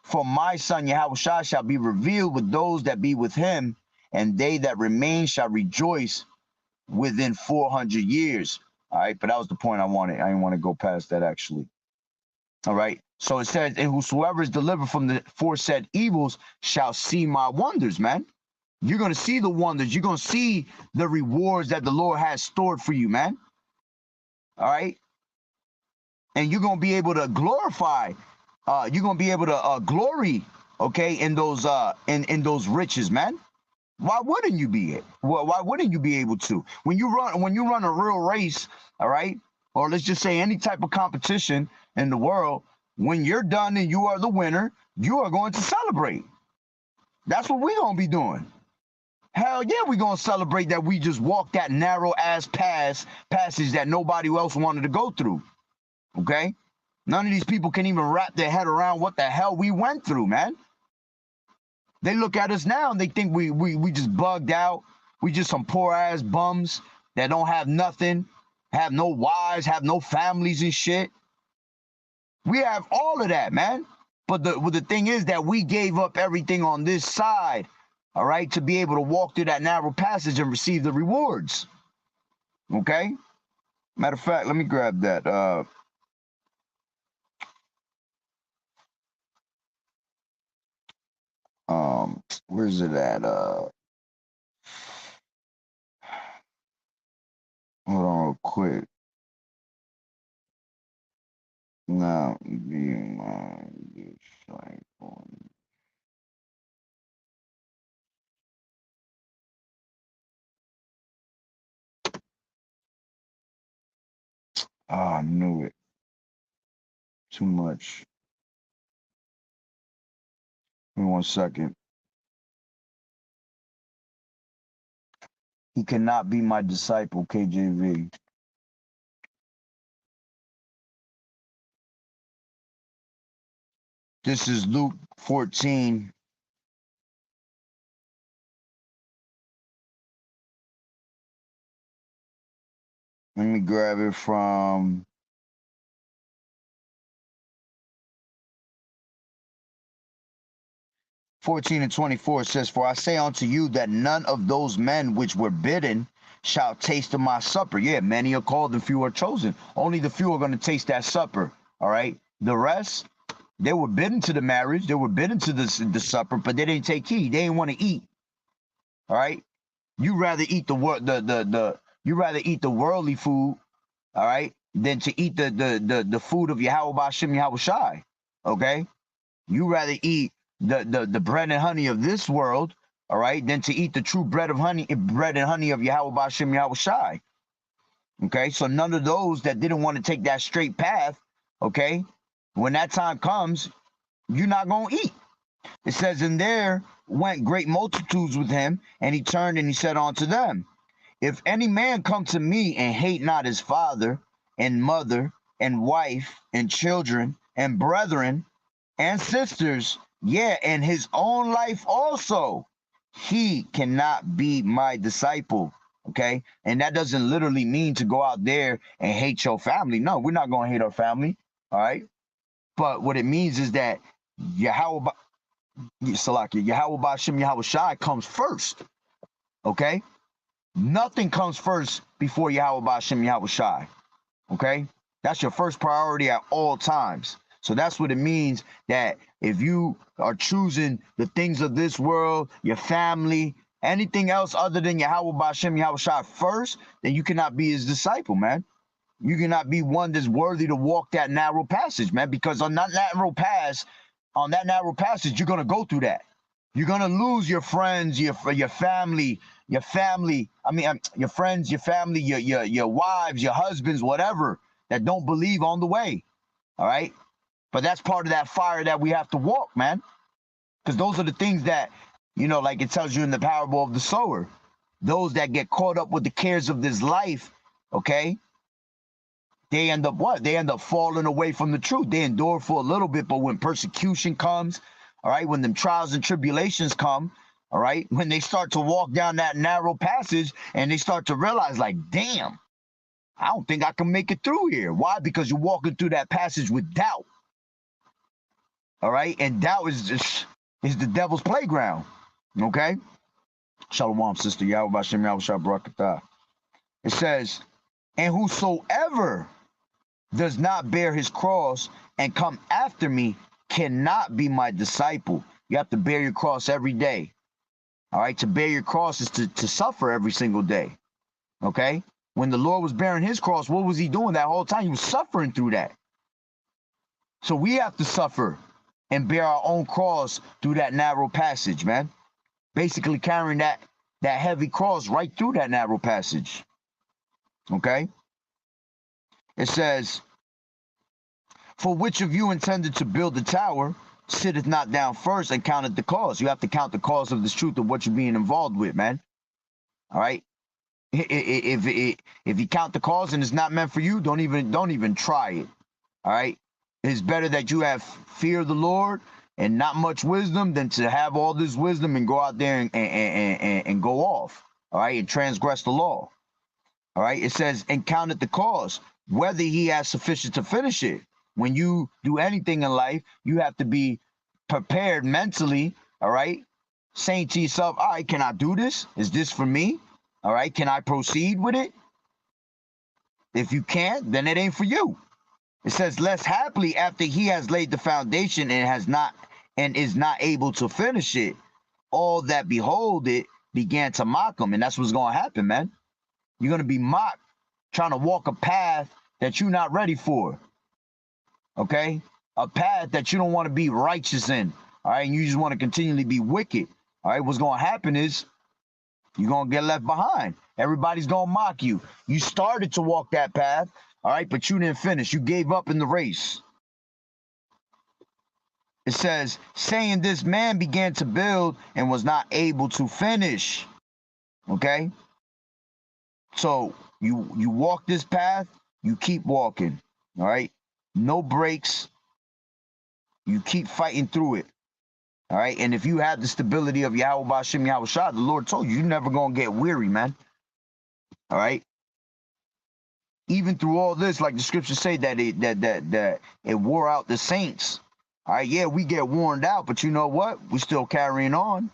For my son Yahushua shall be revealed with those that be with him, and they that remain shall rejoice within 400 years. All right, but that was the point I wanted. I didn't want to go past that, actually. All right, so it says, and whosoever is delivered from the foresaid evils shall see my wonders, man. You're going to see the wonders. You're going to see the rewards that the Lord has stored for you, man. All right, and you're going to be able to glorify. You're going to be able to glory, okay, in those riches, man. Why wouldn't you be it? Why wouldn't you be able to? When you run a real race, all right, or let's just say any type of competition in the world, when you're done and you are the winner, you are going to celebrate. That's what we're gonna be doing. Hell yeah, we're gonna celebrate that we just walked that narrow ass passage that nobody else wanted to go through. Okay? None of these people can even wrap their head around what the hell we went through, man. They look at us now and they think we just bugged out. We just some poor ass bums that don't have nothing, have no wives, have no families and shit. We have all of that, man. But the thing is that we gave up everything on this side, all right, to be able to walk through that narrow passage and receive the rewards. Okay? Matter of fact, let me grab that. Where's it at? Hold on real quick. Now, be my disciple. Oh, I knew it. Too much. Give me 1 second. He cannot be my disciple, KJV. This is Luke 14. Let me grab it from 14 and 24. It says, "For I say unto you that none of those men which were bidden shall taste of my supper." Yeah, many are called and few are chosen. Only the few are going to taste that supper. All right. The rest, they were bidden to the marriage. They were bidden to the supper, but they didn't take heed. They didn't want to eat. All right. You rather eat you rather eat the worldly food, all right, than to eat the food of Yahweh Bashem Yahweh Shai. Okay. You rather eat the bread and honey of this world, all right, than to eat the true bread and honey of Yahweh Bashem Yahweh Shai. Okay, so none of those that didn't want to take that straight path, okay, when that time comes, you're not gonna eat. It says, "And there went great multitudes with him, and he turned and he said unto them, If any man come to me and hate not his father and mother and wife and children and brethren and sisters, yeah, and his own life also, he cannot be my disciple." Okay, and that doesn't literally mean to go out there and hate your family. No, we're not going to hate our family. All right, but what it means is that Yahweh Bashem Yahweh Shai comes first. Okay, nothing comes first before Yahweh Bashem Yahweh Shai. Okay, that's your first priority at all times. So that's what it means, that if you are choosing the things of this world, your family, anything else other than Yahweh Bashem Yahweh Shai first, then you cannot be his disciple, man. You cannot be one that's worthy to walk that narrow passage, man, because on that narrow passage, you're gonna go through that. You're gonna lose your friends, your family, your friends, your family, your wives, your husbands, whatever, that don't believe on the way. All right. But that's part of that fire that we have to walk, man. Because those are the things that, like it tells you in the parable of the sower, those that get caught up with the cares of this life, okay, they end up what? They end up falling away from the truth. They endure for a little bit, but when persecution comes, all right, when them trials and tribulations come, All right. When they start to walk down that narrow passage and they start to realize, like, damn, I don't think I can make it through here. Why? Because you're walking through that passage with doubt. All right. And doubt is the devil's playground. Okay. Shalom, sister. Yahweh Bashem Yahweh Shah Barakatah. It says, and whosoever does not bear his cross and come after me cannot be my disciple. You have to bear your cross every day. All right. To bear your cross is to suffer every single day. Okay. When the Lord was bearing his cross, what was he doing that whole time? He was suffering through that. So we have to suffer and bear our own cross through that narrow passage, man. Basically carrying that heavy cross right through that narrow passage. Okay? It says, for which of you intended to build the tower sitteth not down first and counted the cost. You have to count the cost of this truth of what you're being involved with, man. All right? If you count the cost and it's not meant for you, don't even try it. All right? It's better that you have fear of the Lord and not much wisdom than to have all this wisdom and go out there and go off. All right? And transgress the law. All right? It says, and counted the cost, whether he has sufficient to finish it. When you do anything in life, you have to be prepared mentally. All right? Saying to yourself, all right, can I do this? Is this for me? All right, can I proceed with it? If you can't, then it ain't for you. It says, less happily after he has laid the foundation and is not able to finish it, all that behold it began to mock him. And that's what's going to happen, man. You're going to be mocked trying to walk a path that you're not ready for. Okay? A path that you don't want to be righteous in. All right? And you just want to continually be wicked. All right? What's going to happen is you're going to get left behind. Everybody's going to mock you. You started to walk that path, all right, but you didn't finish. You gave up in the race. It says, saying this man began to build and was not able to finish. Okay? So you walk this path, you keep walking, all right? No breaks. You keep fighting through it. All right. And if you have the stability of Yahweh Bashem Yahweh Shah, the Lord told you, you're never going to get weary, man. All right. Even through all this, like the scriptures say that it wore out the saints. All right. Yeah, we get worn out, but you know what? We're still carrying on.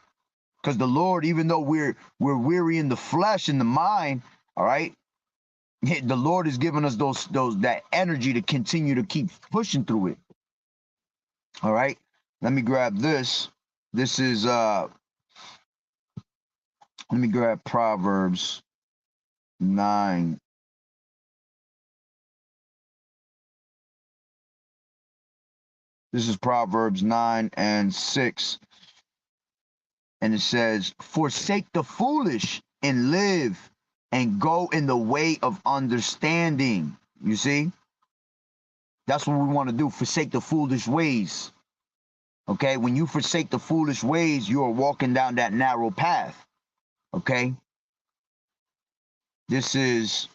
Because the Lord, even though we're weary in the flesh and the mind, all right, the Lord is giving us that energy to continue to keep pushing through it. All right. Let me grab this. This is let me grab Proverbs 9. This is Proverbs 9 and 6. And it says, forsake the foolish and live and go in the way of understanding. You see? That's what we want to do. Forsake the foolish ways. Okay? When you forsake the foolish ways, you are walking down that narrow path. Okay? This is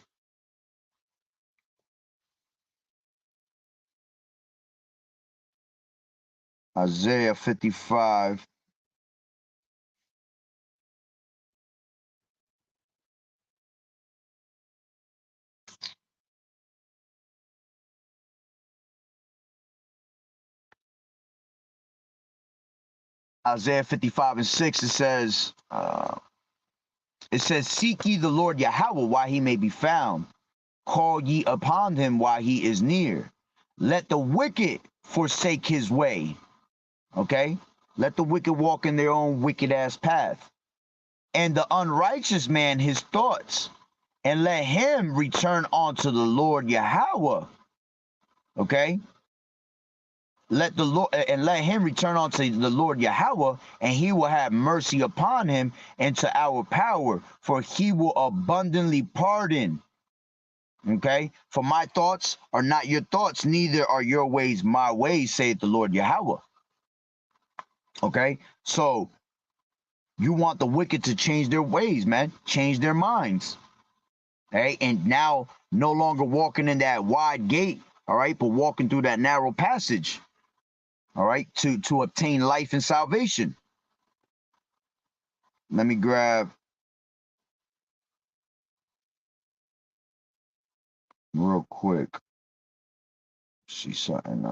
Isaiah 55. Isaiah 55 and 6, it says, seek ye the Lord Yahweh while he may be found. Call ye upon him while he is near. Let the wicked forsake his way. Okay? Let the wicked walk in their own wicked ass path. And the unrighteous man his thoughts. And let him return unto the Lord Yahweh. Okay? Let the Lord and let him return unto the Lord Yahweh, and he will have mercy upon him and to our power, for he will abundantly pardon. Okay, for my thoughts are not your thoughts, neither are your ways my ways, saith the Lord Yahweh. Okay, so you want the wicked to change their ways, man, change their minds. Okay, and now no longer walking in that wide gate, all right, but walking through that narrow passage. All right, to obtain life and salvation. Let me grab real quick. See something.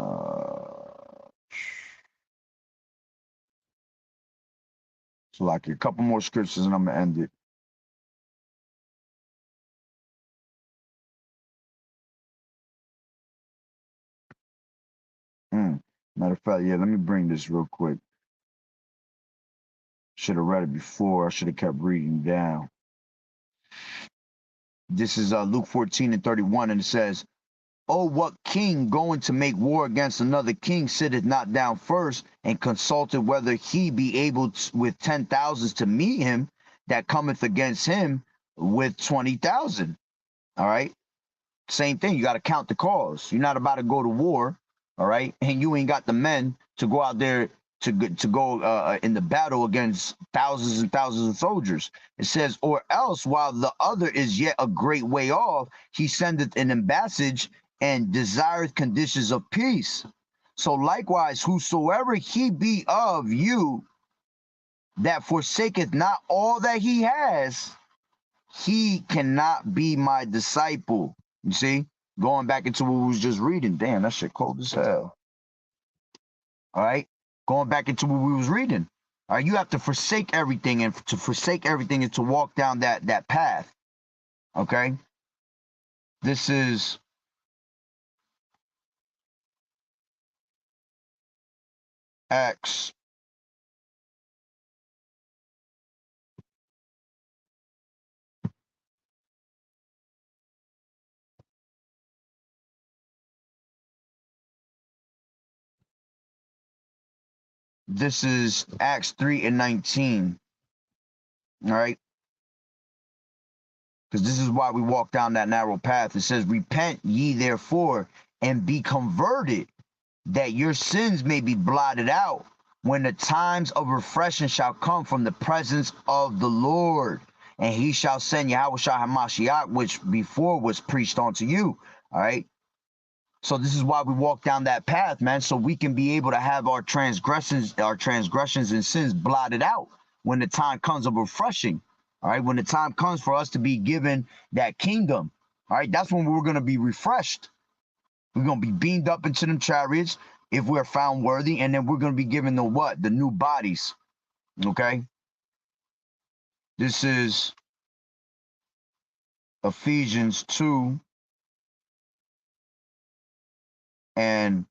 So like a couple more scriptures and I'm gonna end it. Matter of fact, yeah, let me bring this real quick. Should have read it before. I should have kept reading down. This is Luke 14:31, and it says, "Oh, what king going to make war against another king sitteth not down first and consulted whether he be able with 10,000s to meet him that cometh against him with 20,000?" All right. Same thing. You got to count the cost. You're not about to go to war, all right, and you ain't got the men to go out there to go in the battle against thousands and thousands of soldiers. It says, or else while the other is yet a great way off, he sendeth an embassage and desireth conditions of peace. So likewise, whosoever he be of you that forsaketh not all that he has, he cannot be my disciple. You see, going back into what we was just reading. Damn, that shit cold as hell. All right, going back into what we was reading. All right, you have to forsake everything, and to forsake everything is to walk down that path. Okay, this is Acts. This is Acts 3:19. All right, because this is why we walk down that narrow path. It says, "Repent ye therefore and be converted, that your sins may be blotted out, when the times of refreshing shall come from the presence of the Lord. And he shall send Yahushua HaMashiach, which before was preached unto you." All right. So this is why we walk down that path, man, so we can be able to have our transgressions and sins blotted out when the time comes of refreshing. All right. When the time comes for us to be given that kingdom. All right. That's when we're going to be refreshed. We're going to be beamed up into them chariots if we're found worthy, and then we're going to be given the what? The new bodies. Okay? This is Ephesians 2 and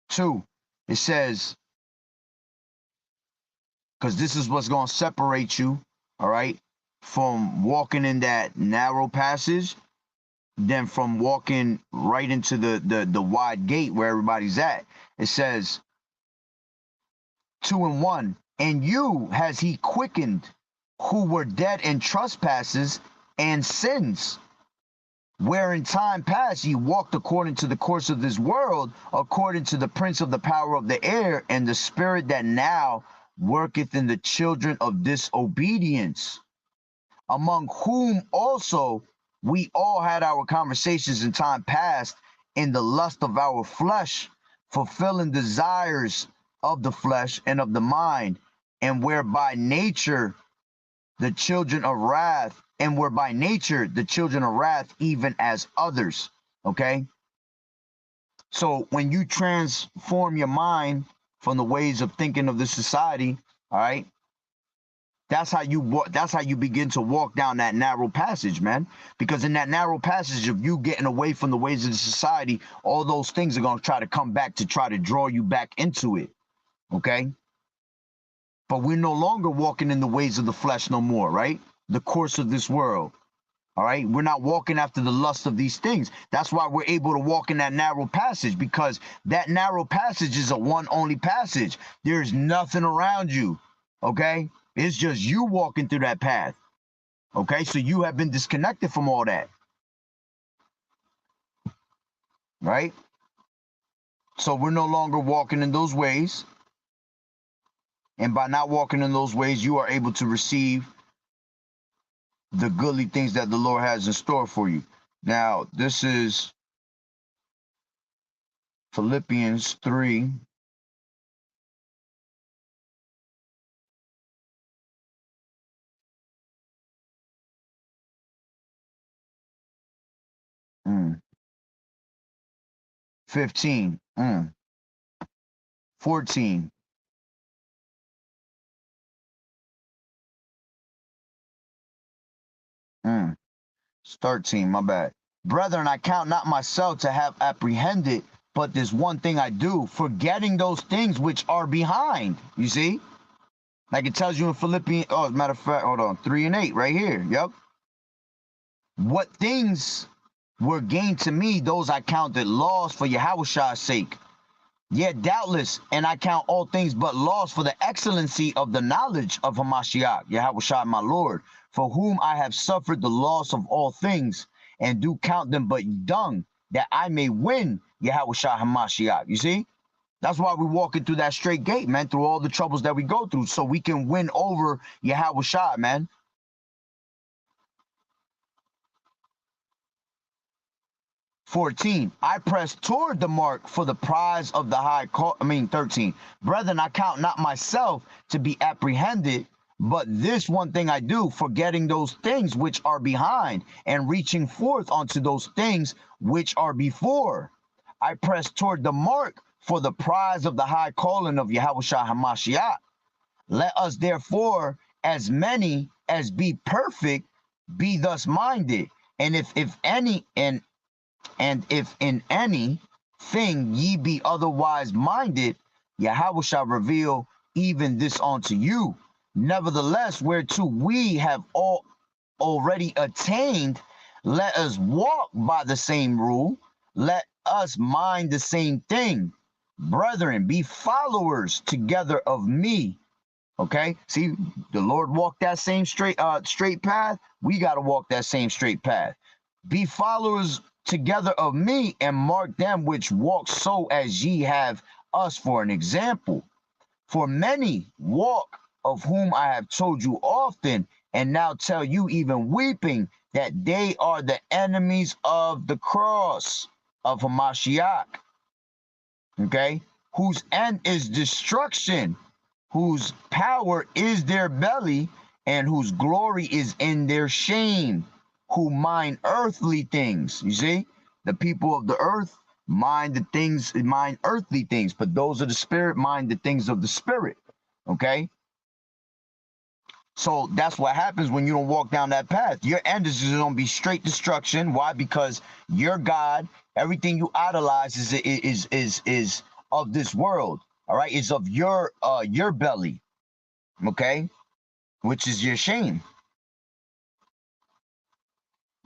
2. It says, because this is what's going to separate you, all right, from walking in that narrow passage, then from walking right into the wide gate where everybody's at. It says 2:1, and you has he quickened who were dead in trespasses and sins, where in time past ye walked according to the course of this world, according to the prince of the power of the air, and the spirit that now worketh in the children of disobedience, among whom also we all had our conversations in time past in the lust of our flesh, fulfilling desires of the flesh and of the mind, and were by nature the children of wrath, even as others. Okay. So when you transform your mind from the ways of thinking of this society, all right, that's how you begin to walk down that narrow passage, man. Because in that narrow passage of you getting away from the ways of the society, all those things are going to try to come back to try to draw you back into it. Okay. But we're no longer walking in the ways of the flesh no more, right? The course of this world. All right. We're not walking after the lust of these things. That's why we're able to walk in that narrow passage, because that narrow passage is a one only passage. There's nothing around you. Okay. It's just you walking through that path. Okay. So you have been disconnected from all that. Right. So we're no longer walking in those ways. And by not walking in those ways, you are able to receive the goodly things that the Lord has in store for you. Now, this is Philippians 3. 15. 14. 13, my bad. Brethren, I count not myself to have apprehended, but this one thing I do, forgetting those things which are behind. You see? Like it tells you in Philippians, oh, as a matter of fact, hold on, 3 and 8, right here. Yep. What things were gained to me, those I counted loss for Yahweh's sake. Yet doubtless, and I count all things but loss for the excellency of the knowledge of Hamashiach, Yahweh my Lord, for whom I have suffered the loss of all things, and do count them but dung, that I may win Yahweh Hamashiach. You see? That's why we're walking through that straight gate, man, through all the troubles that we go through, so we can win over Yahweh, man. 14, I press toward the mark for the prize of the high call. 13, brethren, I count not myself to be apprehended, but this one thing I do, forgetting those things which are behind and reaching forth unto those things which are before. I press toward the mark for the prize of the high calling of Yahweh Hamashiach. Let us therefore, as many as be perfect, be thus minded. And if in any thing ye be otherwise minded, Yahweh shall reveal even this unto you. Nevertheless, whereto we have all already attained, let us walk by the same rule. Let us mind the same thing. Brethren, be followers together of me. Okay, see, the Lord walked that same straight path. We got to walk that same straight path. Be followers together of me, and mark them which walk so as ye have us for an example. For many walk, of whom I have told you often, and now tell you even weeping, that they are the enemies of the cross of Hamashiach. Okay, whose end is destruction, whose power is their belly, and whose glory is in their shame, who mind earthly things. You see, the people of the earth mind earthly things, but those of the spirit mind the things of the spirit. Okay, so that's what happens when you don't walk down that path. Your end is going to be straight destruction. Why? Because your God, everything you idolize is of this world. All right, is of your belly. Okay, which is your shame.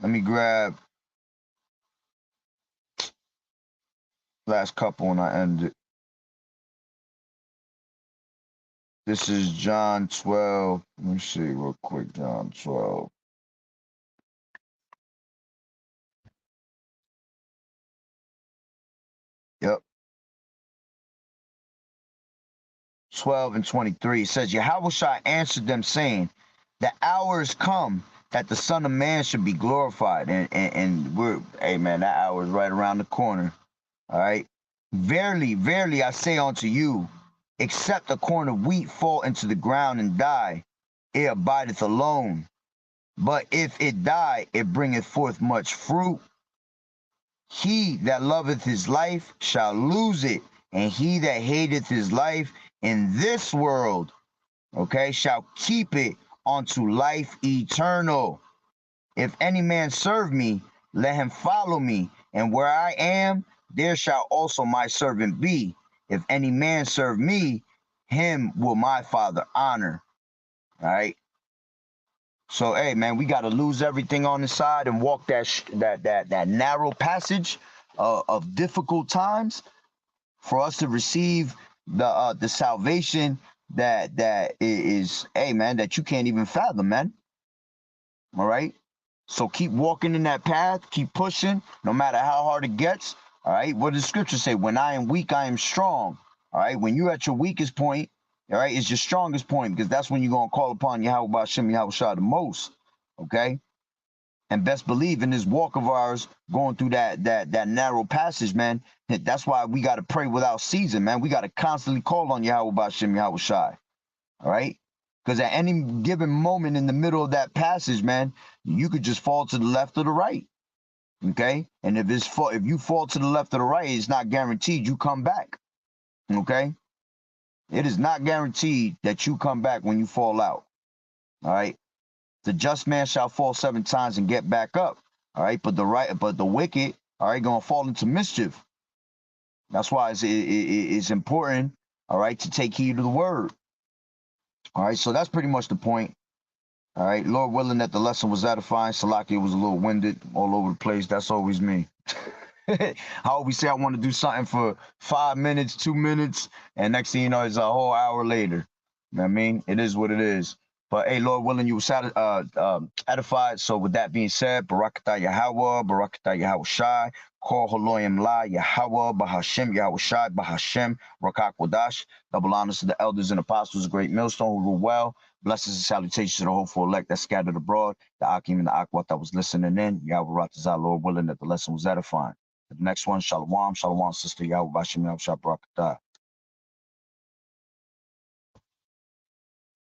Let me grab last couple and I end it. This is John 12. Let me see real quick. John 12. Yep. 12 and 23. It says, Yahweh answered them, saying, the hour is come that the Son of Man should be glorified. And we're, hey man, that hour is right around the corner. All right. Verily, verily, I say unto you, except a corn of wheat fall into the ground and die, it abideth alone. But if it die, it bringeth forth much fruit. He that loveth his life shall lose it, and he that hateth his life in this world, okay, shall keep it unto life eternal. If any man serve me, let him follow me, and where I am, there shall also my servant be. If any man serve me, him will my Father honor. All right. So, hey, man, we got to lose everything on the side and walk that narrow passage of difficult times for us to receive the salvation that is, hey, man, that you can't even fathom, man. All right. So keep walking in that path, keep pushing, no matter how hard it gets. All right. What does the scripture say? When I am weak, I am strong. All right. When you're at your weakest point, all right, it's your strongest point, because that's when you're going to call upon Yahweh Bashem Yahweh the most. Okay. And best believe in this walk of ours, going through that narrow passage, man. That's why we got to pray without ceasing, man. We got to constantly call on Yahweh Bashem Yahweh. All right. Because at any given moment in the middle of that passage, man, you could just fall to the left or the right. Okay, and if you fall to the left or the right, it's not guaranteed you come back. Okay, it is not guaranteed that you come back when you fall out. All right, the just man shall fall 7 times and get back up. All right, but the wicked, all right, gonna fall into mischief. That's why it's important, all right, to take heed of the word. All right, so that's pretty much the point. All right, Lord willing that the lesson was edifying. Salaki was a little winded, all over the place. That's always me. I always say I want to do something for 5 minutes, 2 minutes, and next thing you know, it's a whole hour later. You know what I mean? It is what it is. But hey, Lord willing, you were edified. So with that being said, Barakatah Yahweh, Barakatah Yahweh Shai, Kol Haloyim La, Yahweh, Bahashem, Yahweh Shai, Bahashem, Rakak Wadash. Double honors to the elders and apostles of Great Millstone who rule well. Blessings and salutations to the hopeful elect that scattered abroad, the Akim and the Akwat that was listening in. Yahweh Ratazah, Lord willing that the lesson was edifying. The next one, Shalom, Shalom, Sister Yahweh Bashim Yahweh Shabrakatah.